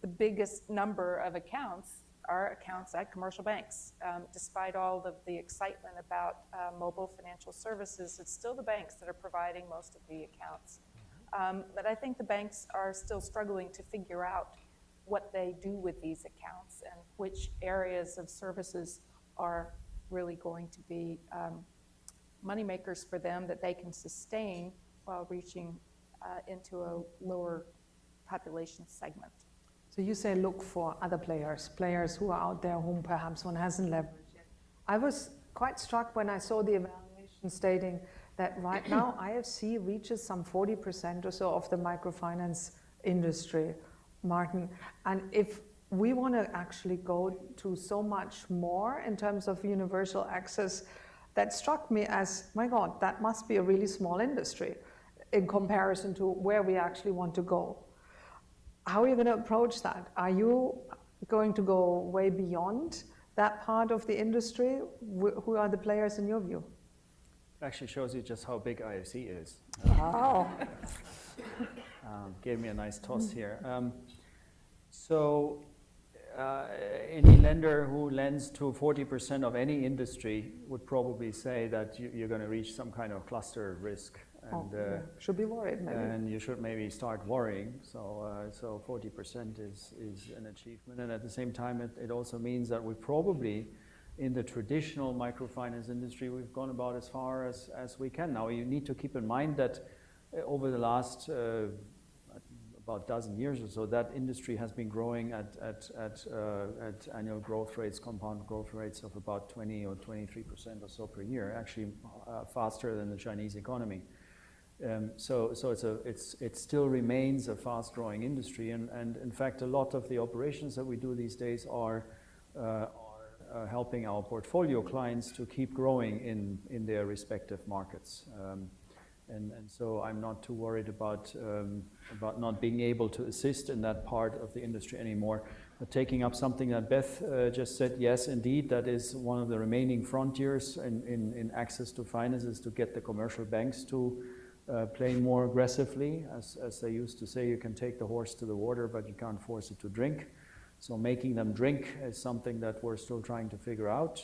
the biggest number of accounts are accounts at commercial banks. Despite all of the excitement about mobile financial services, it's still the banks that are providing most of the accounts. But I think the banks are still struggling to figure out what they do with these accounts and which areas of services are really going to be money makers for them that they can sustain while reaching into a lower population segment. So you say look for other players who are out there whom perhaps one hasn't leveraged yet. I was quite struck when I saw the evaluation stating that right now IFC reaches some 40% or so of the microfinance industry, Martin. And if we want to actually go to so much more in terms of universal access, that struck me as, my God, that must be a really small industry in comparison to where we actually want to go. How are you going to approach that? Are you going to go way beyond that part of the industry? Who are the players in your view? It actually shows you just how big IFC is. Oh. Gave me a nice toss here. Any lender who lends to 40% of any industry would probably say that you're going to reach some kind of cluster risk. And, should be worried, maybe. And you should maybe start worrying. So 40% is an achievement. And at the same time, it also means that we probably, in the traditional microfinance industry, we've gone about as far as we can. Now, you need to keep in mind that over the last about dozen years or so, that industry has been growing at annual growth rates, compound growth rates of about 20 or 23% or so per year, actually faster than the Chinese economy. So it still remains a fast-growing industry, and in fact, a lot of the operations that we do these days are helping our portfolio clients to keep growing in their respective markets. And so I'm not too worried about not being able to assist in that part of the industry anymore. But taking up something that Beth just said, yes, indeed, that is one of the remaining frontiers in access to finance, is to get the commercial banks to play more aggressively. As they used to say, you can take the horse to the water, but you can't force it to drink. So making them drink is something that we're still trying to figure out.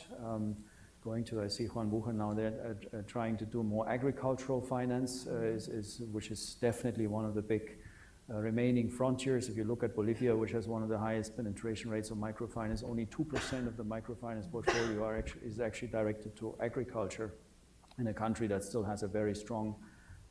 I see Juan Buchen now there trying to do more agricultural finance, which is definitely one of the big remaining frontiers. If you look at Bolivia, which has one of the highest penetration rates of microfinance, only 2% of the microfinance portfolio is actually directed to agriculture in a country that still has a very strong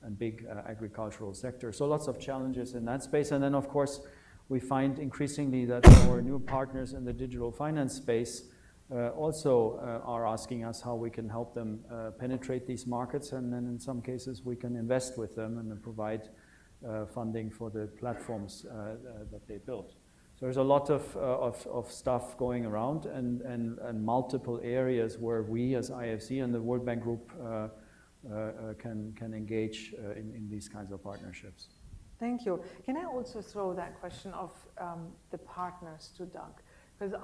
and big agricultural sector. So lots of challenges in that space. And then, of course, we find increasingly that our new partners in the digital finance space also are asking us how we can help them penetrate these markets, and then in some cases we can invest with them and provide funding for the platforms that they built. So there's a lot of stuff going around, and multiple areas where we as IFC and the World Bank Group can engage in these kinds of partnerships. Thank you. Can I also throw that question of the partners to Doug? Because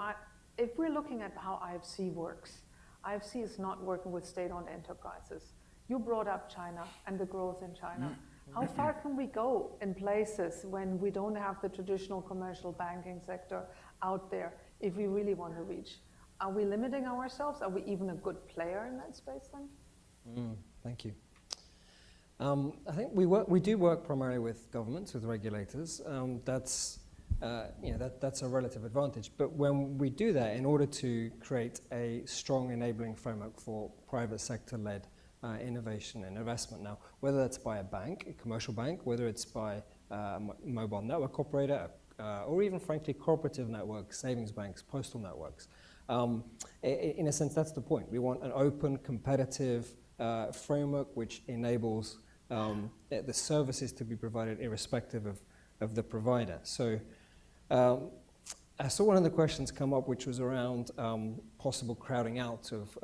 if we're looking at how IFC works, IFC is not working with state-owned enterprises. You brought up China and the growth in China. How far can we go in places when we don't have the traditional commercial banking sector out there if we really want to reach? Are we limiting ourselves? Are we even a good player in that space then? Thank you. I think we do work primarily with governments, with regulators. That's a relative advantage. But when we do that, in order to create a strong enabling framework for private sector-led innovation and investment, now, whether that's by a bank, a commercial bank, whether it's by a mobile network operator, or even, frankly, cooperative networks, savings banks, postal networks, in a sense, that's the point. We want an open, competitive framework which enables the services to be provided irrespective of the provider. So I saw one of the questions come up, which was around possible crowding out of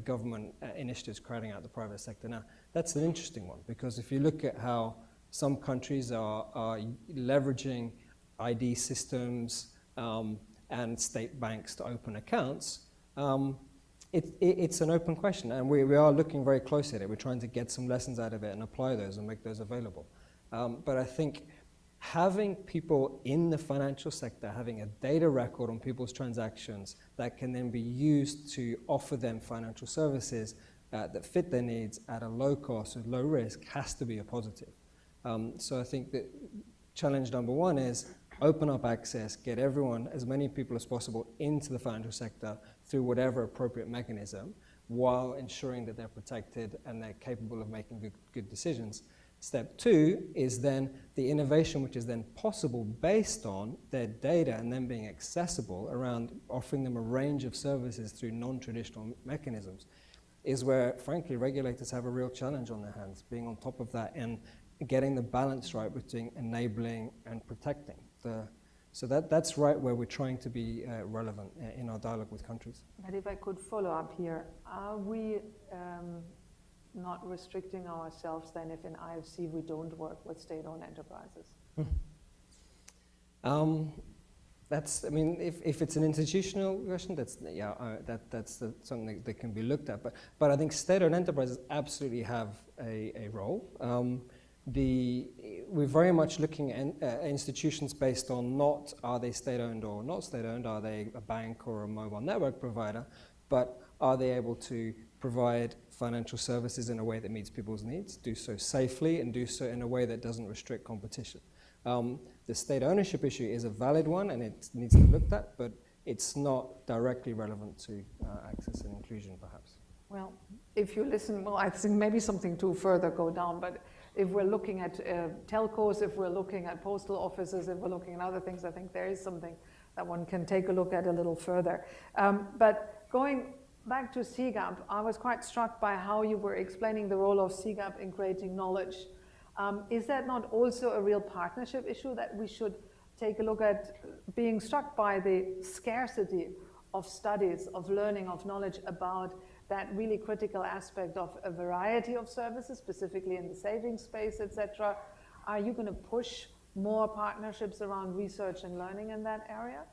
government initiatives, crowding out the private sector. Now, that's an interesting one, because if you look at how some countries are leveraging ID systems and state banks to open accounts, it's an open question, and we are looking very closely at it. We're trying to get some lessons out of it and apply those and make those available. But I think having people in the financial sector, having a data record on people's transactions that can then be used to offer them financial services that fit their needs at a low cost with low risk has to be a positive. So I think that challenge number one is open up access, get everyone, as many people as possible, into the financial sector through whatever appropriate mechanism, while ensuring that they're protected and they're capable of making good decisions. Step 2 is then the innovation which is then possible based on their data and then being accessible around offering them a range of services through non-traditional mechanisms, is where, frankly, regulators have a real challenge on their hands, being on top of that and getting the balance right between enabling and protecting. So that's right where we're trying to be relevant in our dialogue with countries. But if I could follow up here, are we not restricting ourselves then if in IFC we don't work with state-owned enterprises? That's, I mean, if it's an institutional question, that's, that's something that can be looked at. But I think state-owned enterprises absolutely have a role. We're very much looking at institutions based on not are they state-owned or not state-owned, are they a bank or a mobile network provider, but are they able to provide financial services in a way that meets people's needs, do so safely, and do so in a way that doesn't restrict competition. The state ownership issue is a valid one, and it needs to be looked at, but it's not directly relevant to access and inclusion, perhaps. Well, if you listen, well, I think maybe something to further go down, but if we're looking at telcos, if we're looking at postal offices, if we're looking at other things, I think there is something that one can take a look at a little further. But going back to CGAP, I was quite struck by how you were explaining the role of CGAP in creating knowledge. Is that not also a real partnership issue that we should take a look at, being struck by the scarcity of studies, of learning, of knowledge about that really critical aspect of a variety of services, specifically in the savings space, etc. Are you going to push more partnerships around research and learning in that area?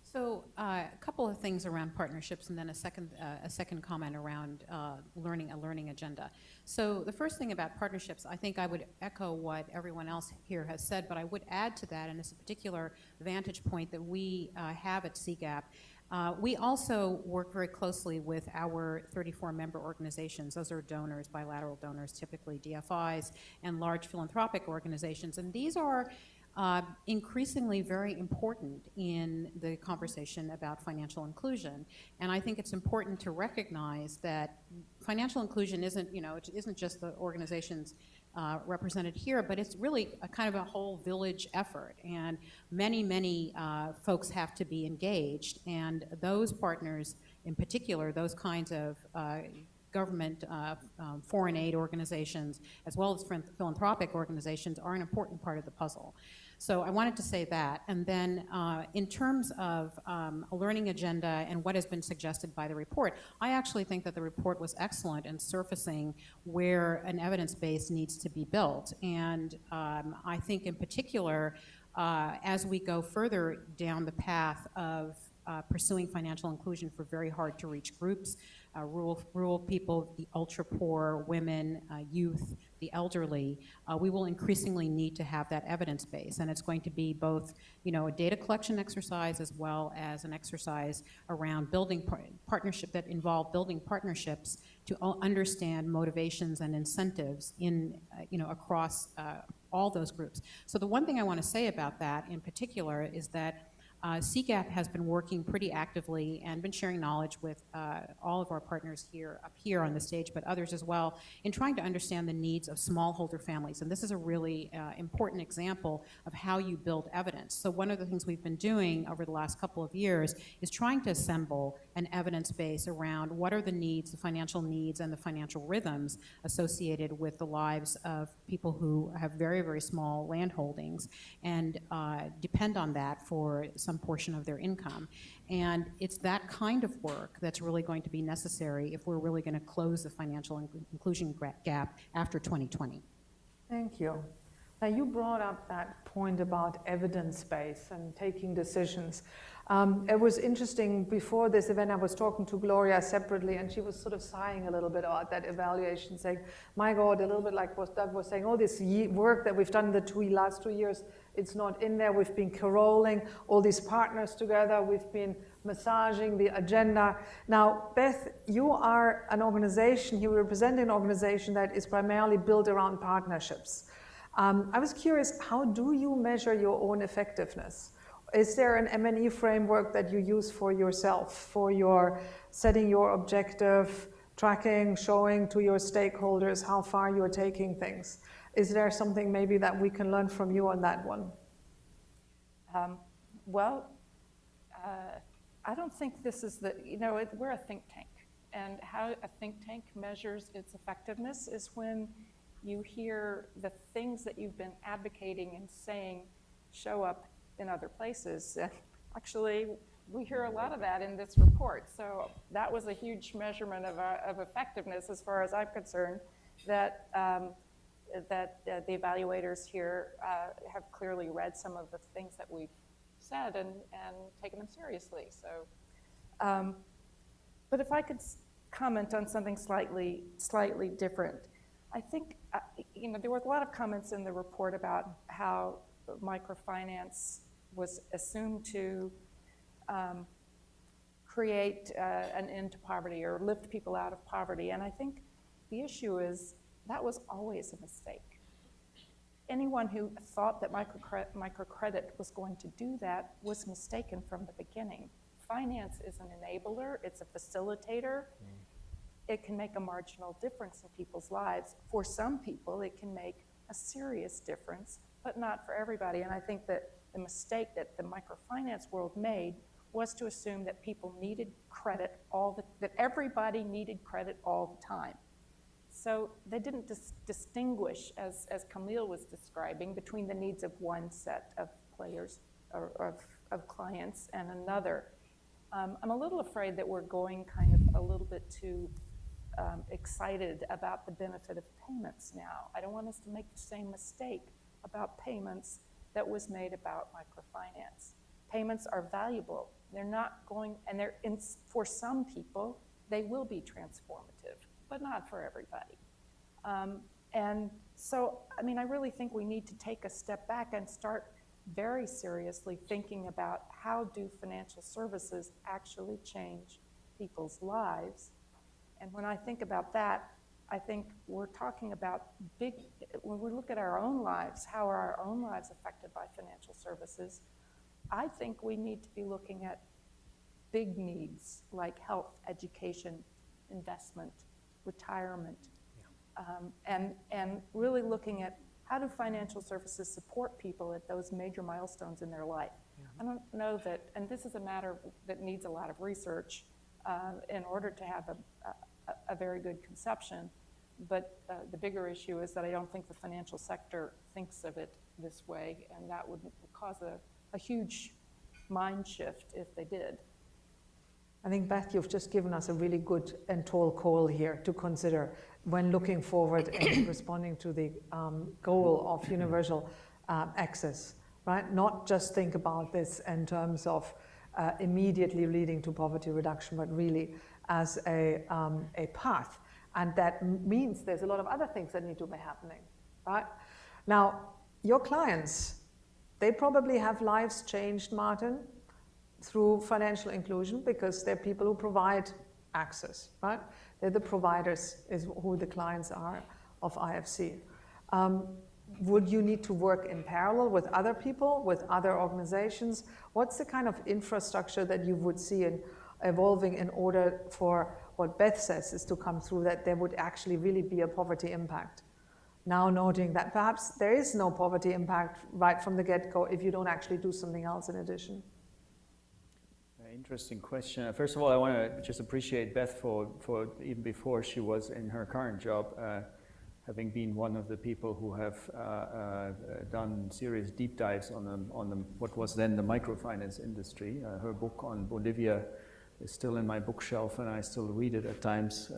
So a couple of things around partnerships, and then a second comment around a learning agenda. So the first thing about partnerships, I think I would echo what everyone else here has said, but I would add to that, and it's a particular vantage point that we have at CGAP. We also work very closely with our 34 member organizations. Those are donors, bilateral donors, typically DFIs, and large philanthropic organizations. And these are increasingly very important in the conversation about financial inclusion. And I think it's important to recognize that financial inclusion isn't, it isn't just the organizations represented here, but it's really a kind of a whole village effort. And many folks have to be engaged. And those partners, in particular, those kinds of government foreign aid organizations, as well as philanthropic organizations, are an important part of the puzzle. So I wanted to say that. And then in terms of a learning agenda and what has been suggested by the report, I actually think that the report was excellent in surfacing where an evidence base needs to be built. And I think in particular, as we go further down the path of pursuing financial inclusion for very hard to reach groups, rural people, the ultra poor, women, youth, the elderly, we will increasingly need to have that evidence base. And it's going to be both, a data collection exercise as well as an exercise around building partnership that involve building partnerships to understand motivations and incentives in, across all those groups. So the one thing I want to say about that in particular is that CGAP has been working pretty actively and been sharing knowledge with all of our partners up here on the stage, but others as well, in trying to understand the needs of smallholder families. And this is a really important example of how you build evidence. So one of the things we've been doing over the last couple of years is trying to assemble an evidence base around what are the needs, the financial needs, and the financial rhythms associated with the lives of people who have very, very small land holdings and depend on that for some portion of their income. And it's that kind of work that's really going to be necessary if we're really going to close the financial inclusion gap after 2020. Thank you. Now, you brought up that point about evidence base and taking decisions. It was interesting, before this event, I was talking to Gloria separately, and she was sort of sighing a little bit about that evaluation, saying, my God, a little bit like what Doug was saying, all this work that we've done in the last 2 years, it's not in there. We've been caroling all these partners together. We've been massaging the agenda. Now, Beth, you are an organization, you represent an organization that is primarily built around partnerships. I was curious, how do you measure your own effectiveness? Is there an M&E framework that you use for yourself, for your setting your objective, tracking, showing to your stakeholders how far you're taking things? Is there something maybe that we can learn from you on that one? Well, I don't think this is we're a think tank. And how a think tank measures its effectiveness is when you hear the things that you've been advocating and saying show up in other places. Actually, we hear a lot of that in this report. So that was a huge measurement of effectiveness as far as I'm concerned, that the evaluators here have clearly read some of the things that we've said and taken them seriously. So, but if I could comment on something slightly different, I think there were a lot of comments in the report about how microfinance was assumed to create an end to poverty or lift people out of poverty. And I think the issue is that was always a mistake. Anyone who thought that microcredit was going to do that was mistaken from the beginning. Finance is an enabler, it's a facilitator. It can make a marginal difference in people's lives. For some people, it can make a serious difference, but not for everybody. And I think that the mistake that the microfinance world made was to assume that people needed credit that everybody needed credit all the time. So they didn't distinguish, as Camille was describing, between the needs of one set of players or of clients and another. I'm a little afraid that we're going kind of a little bit too excited about the benefit of payments now. I don't want us to make the same mistake about payments that was made about microfinance. Payments are valuable. They're not going, and for some people, they will be transformative, but not for everybody. And so, I mean, I really think we need to take a step back and start very seriously thinking about how do financial services actually change people's lives. And when I think about that, I think we're talking about when we look at our own lives, how are our own lives affected by financial services? I think we need to be looking at big needs like health, education, investment, retirement, and really looking at how do financial services support people at those major milestones in their life. I don't know that, and this is a matter that needs a lot of research in order to have a very good conception, but the bigger issue is that I don't think the financial sector thinks of it this way, and that would cause a huge mind shift if they did. I think, Beth, you've just given us a really good and tall call here to consider when looking forward and responding to the goal of universal access, right? Not just think about this in terms of immediately leading to poverty reduction, but really as a path. And that means there's a lot of other things that need to be happening, right? Now, your clients, they probably have lives changed, Martin, through financial inclusion, because they're people who provide access, right? They're the providers, is who the clients are of IFC. Would you need to work in parallel with other people, with other organizations? What's the kind of infrastructure that you would see evolving in order for what Beth says is to come through, that there would actually really be a poverty impact? Now noting that perhaps there is no poverty impact right from the get-go if you don't actually do something else in addition. Interesting question. First of all, I want to just appreciate Beth for even before she was in her current job, having been one of the people who have done serious deep dives on what was then the microfinance industry. Her book on Bolivia is still in my bookshelf, and I still read it at times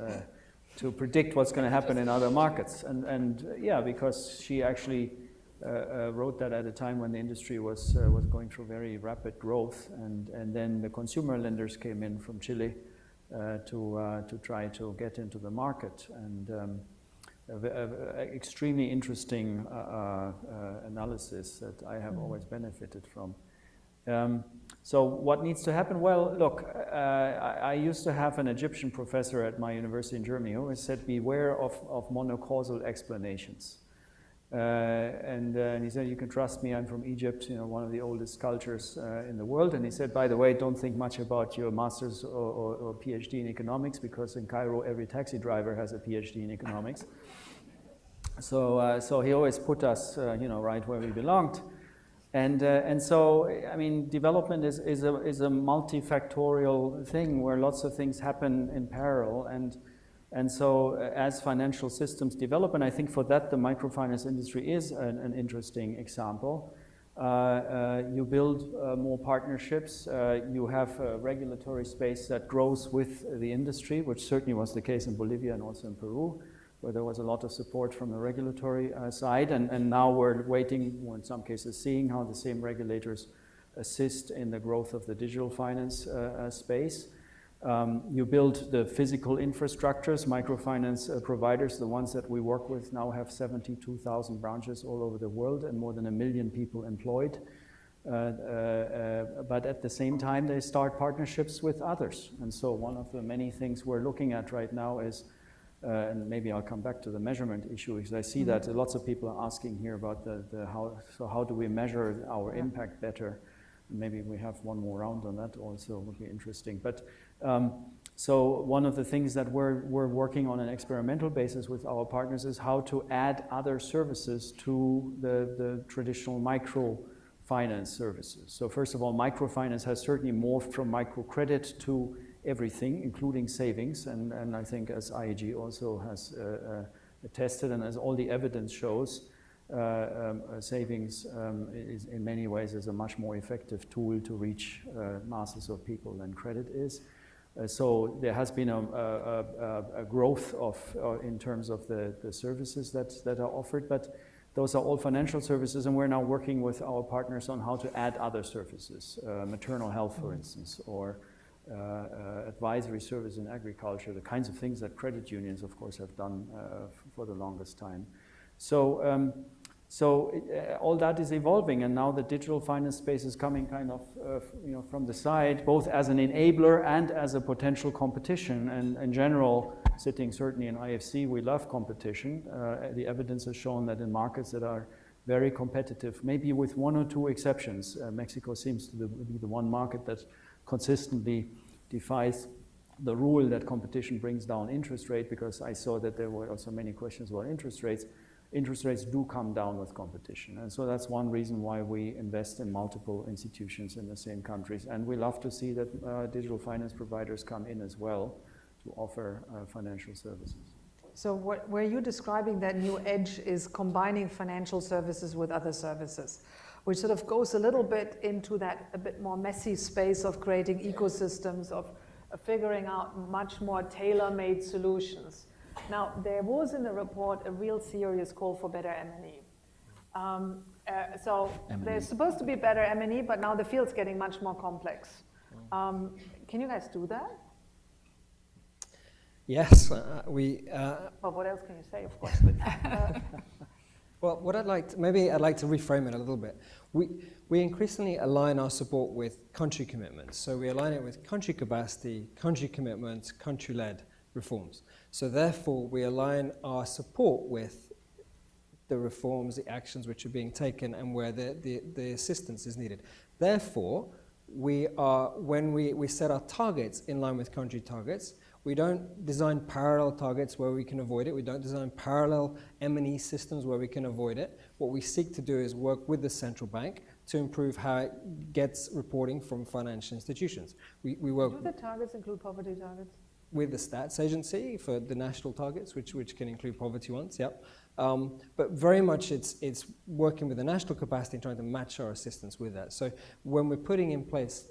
to predict what's going to happen in other markets. And yeah, because she actually wrote that at a time when the industry was going through very rapid growth, and then the consumer lenders came in from Chile to try to get into the market, and extremely interesting analysis that I have always benefited from. So what needs to happen? Well, look, I used to have an Egyptian professor at my university in Germany who always said, beware of monocausal explanations. And he said, you can trust me, I'm from Egypt, one of the oldest cultures in the world. And he said, by the way, don't think much about your master's or PhD in economics, because in Cairo, every taxi driver has a PhD in economics. So he always put us, right where we belonged. And so, I mean, development is a multifactorial thing where lots of things happen in parallel. And so as financial systems develop, and I think for that the microfinance industry is an interesting example, you build more partnerships, you have a regulatory space that grows with the industry, which certainly was the case in Bolivia and also in Peru, where there was a lot of support from the regulatory side, and now we're waiting, or in some cases seeing how the same regulators assist in the growth of the digital finance space. You build the physical infrastructures. Microfinance providers, the ones that we work with now, have 72,000 branches all over the world and more than 1 million people employed. But at the same time, they start partnerships with others. And so one of the many things we're looking at right now is, and maybe I'll come back to the measurement issue, because I see that lots of people are asking here about how do we measure our impact better. Maybe we have one more round on that also, would be interesting. But so one of the things that we're working on an experimental basis with our partners is how to add other services to the traditional microfinance services. So first of all, microfinance has certainly morphed from microcredit to everything, including savings, and I think as IEG also has attested, and as all the evidence shows, savings is in many ways is a much more effective tool to reach masses of people than credit is. So there has been a growth in terms of the services that are offered, but those are all financial services, and we're now working with our partners on how to add other services, maternal health, for instance, or advisory service in agriculture, the kinds of things that credit unions, of course, have done for the longest time. So all that is evolving, and now the digital finance space is coming kind of from the side, both as an enabler and as a potential competition. And in general, sitting certainly in IFC, we love competition. The evidence has shown that in markets that are very competitive, maybe with one or two exceptions, Mexico seems to be the one market that consistently defies the rule that competition brings down interest rate, because I saw that there were also many questions about interest rates. Interest rates do come down with competition, and so that's one reason why we invest in multiple institutions in the same countries, and we love to see that digital finance providers come in as well to offer financial services. So where you're describing that new edge is combining financial services with other services, which sort of goes a little bit into that a bit more messy space of creating ecosystems, of figuring out much more tailor-made solutions. Now, there was in the report a real serious call for better M&E. So there's supposed to be better M&E, but now the field's getting much more complex. Can you guys do that? Yes, Well, what else can you say, of course? Well, what I'd like to reframe it a little bit. We increasingly align our support with country commitments. So we align it with country capacity, country commitments, country-led reforms. So therefore, we align our support with the reforms, the actions which are being taken, and where the assistance is needed. Therefore, when we set our targets in line with country targets, we don't design parallel targets where we can avoid it. We don't design parallel M&E systems where we can avoid it. What we seek to do is work with the central bank to improve how it gets reporting from financial institutions. We work. Do the targets include poverty targets? With the stats agency for the national targets, which can include poverty ones, yep. But very much it's working with the national capacity and trying to match our assistance with that. So when we're putting in place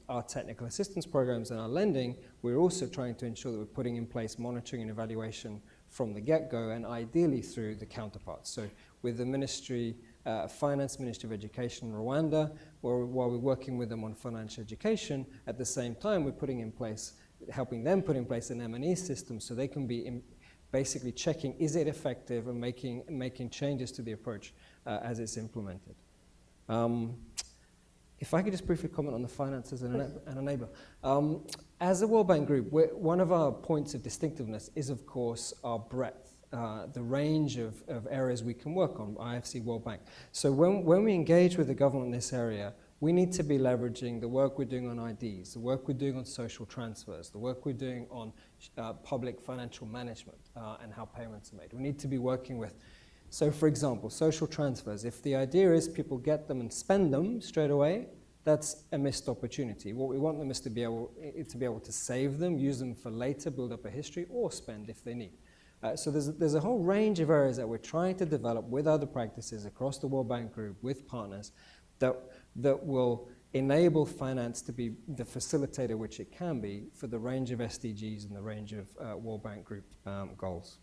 our technical assistance programs and our lending, we're also trying to ensure that we're putting in place monitoring and evaluation from the get-go, and ideally through the counterparts. So with the Ministry of Finance, Ministry of Education in Rwanda, while we're working with them on financial education, at the same time we're helping them put in place an M&E system so they can be basically checking, is it effective, and making changes to the approach as it's implemented. If I could just briefly comment on the finances and enabler. As a World Bank Group, one of our points of distinctiveness is, of course, our breadth, the range of areas we can work on, IFC, World Bank. So when we engage with the government in this area, we need to be leveraging the work we're doing on IDs, the work we're doing on social transfers, the work we're doing on public financial management and how payments are made. We need to be working with So for example, social transfers, if the idea is people get them and spend them straight away, that's a missed opportunity. What we want them is to be able to save them, use them for later, build up a history, or spend if they need. So there's a whole range of areas that we're trying to develop with other practices across the World Bank Group, with partners, that will enable finance to be the facilitator which it can be for the range of SDGs and the range of World Bank Group goals.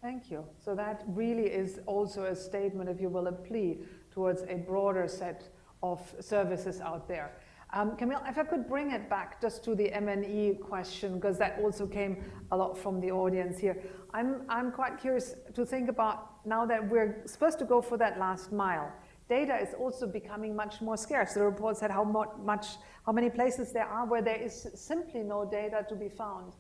Thank you. So that really is also a statement, if you will, a plea towards a broader set of services out there. Camille, if I could bring it back just to the M&E question, because that also came a lot from the audience here. I'm quite curious to think about, now that we're supposed to go for that last mile, data is also becoming much more scarce. The report said how many places there are where there is simply no data to be found.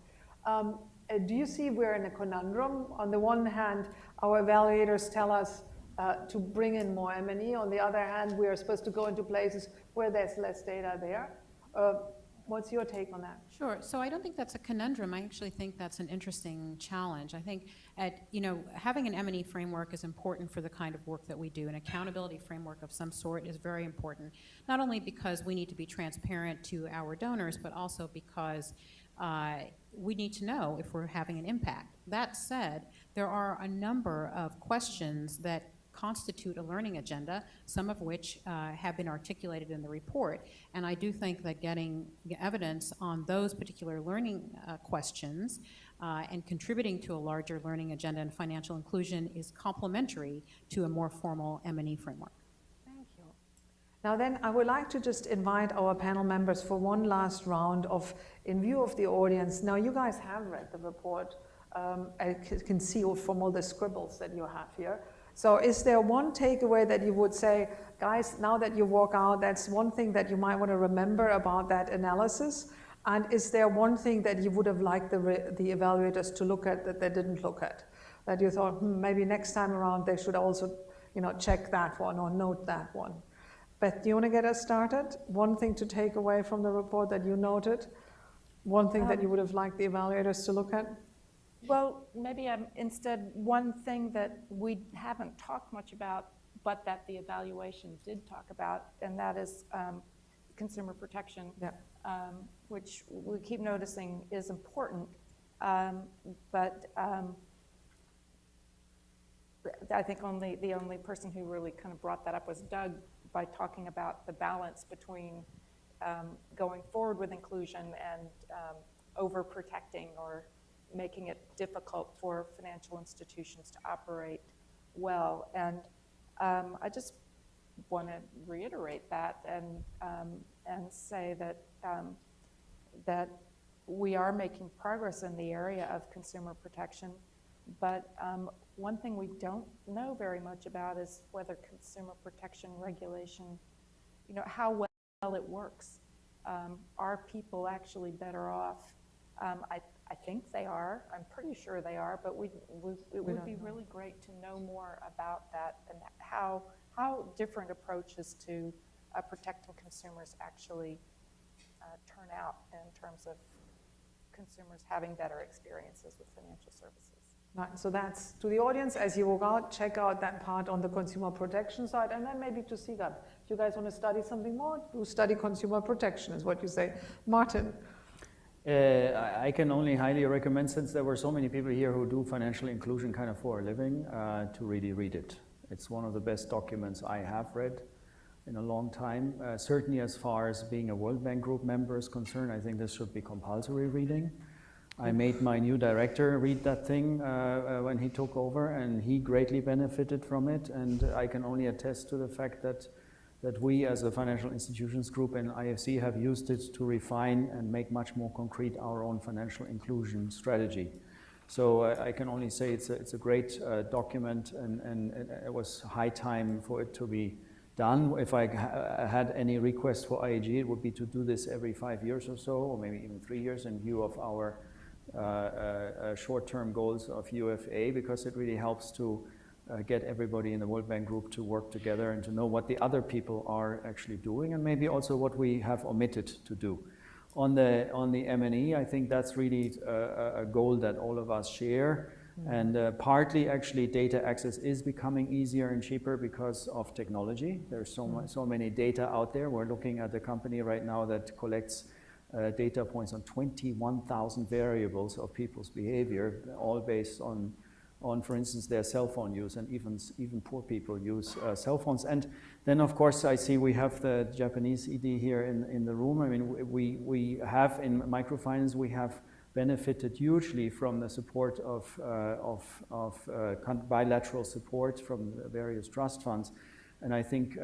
Do you see we're in a conundrum? On the one hand, our evaluators tell us to bring in more M&E. On the other hand, we are supposed to go into places where there's less data there. What's your take on that? Sure. So I don't think that's a conundrum. I actually think that's an interesting challenge. I think having an M&E framework is important for the kind of work that we do. An accountability framework of some sort is very important, not only because we need to be transparent to our donors, but also because we need to know if we're having an impact. That said, there are a number of questions that constitute a learning agenda, some of which have been articulated in the report. And I do think that getting evidence on those particular learning questions and contributing to a larger learning agenda and financial inclusion is complementary to a more formal M&E framework. Thank you. Now then, I would like to just invite our panel members for one last round of, in view of the audience. Now, you guys have read the report. I can see from all the scribbles that you have here. So is there one takeaway that you would say, guys, now that you walk out, that's one thing that you might want to remember about that analysis? And is there one thing that you would have liked the evaluators to look at that they didn't look at? That you thought, maybe next time around they should also check that one or note that one. Beth, do you want to get us started? One thing to take away from the report that you noted? One thing that you would have liked the evaluators to look at? Well, maybe instead one thing that we haven't talked much about, but that the evaluation did talk about, and that is consumer protection, which we keep noticing is important. But I think the only person who really kind of brought that up was Doug, by talking about the balance between going forward with inclusion and overprotecting or making it difficult for financial institutions to operate well. And I just want to reiterate that and say that that we are making progress in the area of consumer protection, but one thing we don't know very much about is whether consumer protection regulation, how well it works. Are people actually better off? I think they are. I'm pretty sure they are, but it would be really great to know more about that and how different approaches to protecting consumers actually turn out in terms of consumers having better experiences with financial services. Right, so that's to the audience. As you walk out, check out that part on the consumer protection side, and then maybe to CGAP. If you guys want to study something more, do study consumer protection, is what you say. Martin. I can only highly recommend, since there were so many people here who do financial inclusion kind of for a living, to really read it. It's one of the best documents I have read in a long time. Certainly as far as being a World Bank Group member is concerned, I think this should be compulsory reading. I made my new director read that thing when he took over, and he greatly benefited from it. And I can only attest to the fact that we as a financial institutions group and IFC have used it to refine and make much more concrete our own financial inclusion strategy. So I can only say it's a great document, and it was high time for it to be done. If I had any request for IEG, it would be to do this every 5 years or so, or maybe even 3 years, in view of our short-term goals of UFA, because it really helps to get everybody in the World Bank Group to work together and to know what the other people are actually doing, and maybe also what we have omitted to do. On the M&E, I think that's really a goal that all of us share. And partly, actually, data access is becoming easier and cheaper because of technology. There's so many data out there. We're looking at a company right now that collects data points on 21,000 variables of people's behavior, all based on, for instance, their cell phone use, and even poor people use cell phones. And then, of course, I see we have the Japanese ED here in the room. I mean, we have in microfinance, we have benefited hugely from the support of bilateral support from various trust funds. And I think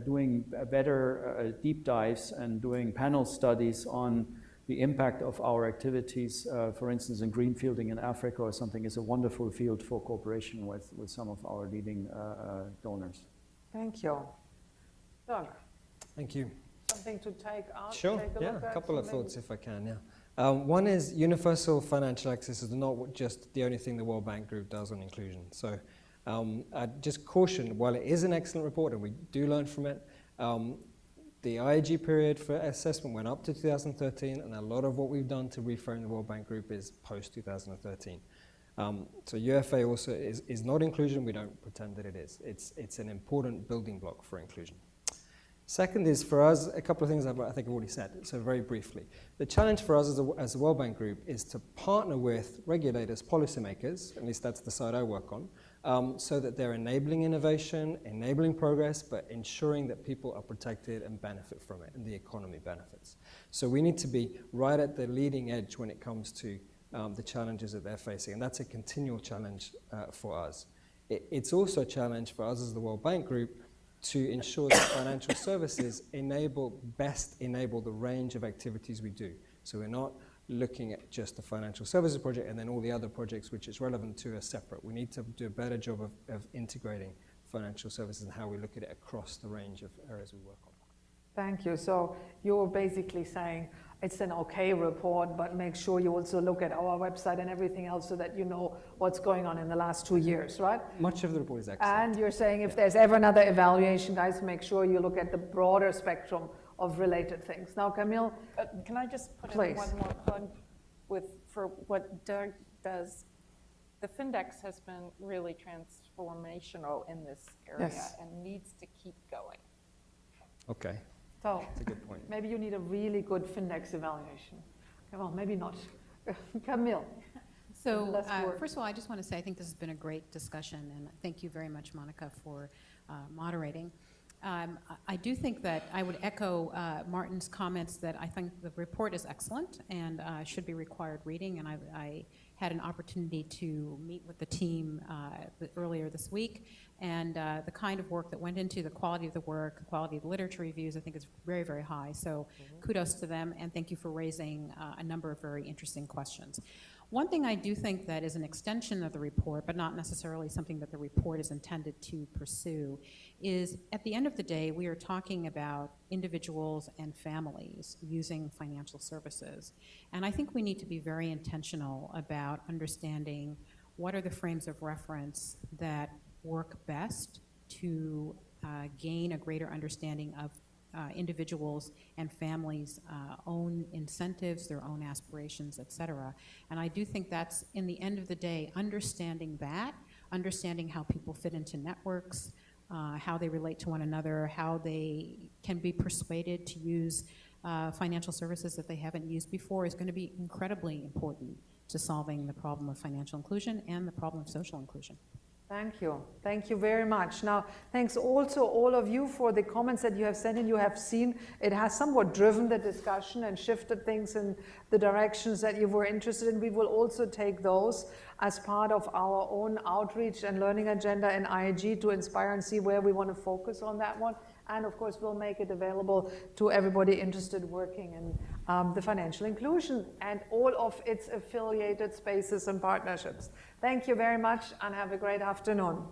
doing better deep dives and doing panel studies on the impact of our activities, for instance, in greenfielding in Africa or something, is a wonderful field for cooperation with some of our leading donors. Thank you. Doug, Thank you. something to take out? Sure, take yeah, look a at, couple of maybe? thoughts if I can, yeah. One is universal financial access is not just the only thing the World Bank Group does on inclusion. So I'd just caution, while it is an excellent report and we do learn from it, the IEG period for assessment went up to 2013, and a lot of what we've done to reframe the World Bank Group is post-2013. So UFA also is not inclusion. We don't pretend that it is. It's an important building block for inclusion. Second is, for us, a couple of things I think I've already said, so very briefly. The challenge for us as a World Bank Group is to partner with regulators, policymakers, at least that's the side I work on, so that they're enabling innovation, enabling progress, but ensuring that people are protected and benefit from it, and the economy benefits. So we need to be right at the leading edge when it comes to the challenges that they're facing, and that's a continual challenge for us. It's also a challenge for us as the World Bank Group to ensure that financial services best enable the range of activities we do. So we're not looking at just the financial services project and then all the other projects which it's relevant to are separate. We need to do a better job of integrating financial services and how we look at it across the range of areas we work on. Thank you. So you're basically saying it's an okay report, but make sure you also look at our website and everything else so that you know what's going on in the last 2 years, right? Much of the report is excellent. And you're saying if there's ever another evaluation, guys, make sure you look at the broader spectrum of related things. Now, Camille, Can I just put Please. in one more plug for what Doug does? The Findex has been really transformational in this area Yes. and needs to keep going. Okay, so that's a good point. maybe you need a really good Findex evaluation. Okay, well, maybe not. Camille. So, Less work. first of all, I just want to say I think this has been a great discussion, and thank you very much, Monica, for moderating. I do think that I would echo Martin's comments that I think the report is excellent and should be required reading, and I had an opportunity to meet with the team earlier this week, and the kind of work that went into the quality of the work, the quality of the literature reviews, I think is very, very high. So kudos to them, and thank you for raising a number of very interesting questions. One thing I do think that is an extension of the report, but not necessarily something that the report is intended to pursue, is at the end of the day, we are talking about individuals and families using financial services. And I think we need to be very intentional about understanding what are the frames of reference that work best to gain a greater understanding of individuals and families' own incentives, their own aspirations, et cetera. And I do think that's, in the end of the day, understanding how people fit into networks, how they relate to one another, how they can be persuaded to use financial services that they haven't used before is going to be incredibly important to solving the problem of financial inclusion and the problem of social inclusion. Thank you. Thank you very much. Now, thanks also all of you for the comments that you have sent in. You have seen it has somewhat driven the discussion and shifted things in the directions that you were interested in. We will also take those as part of our own outreach and learning agenda in IEG to inspire and see where we want to focus on that one. And of course, we'll make it available to everybody interested working in the financial inclusion and all of its affiliated spaces and partnerships. Thank you very much and have a great afternoon.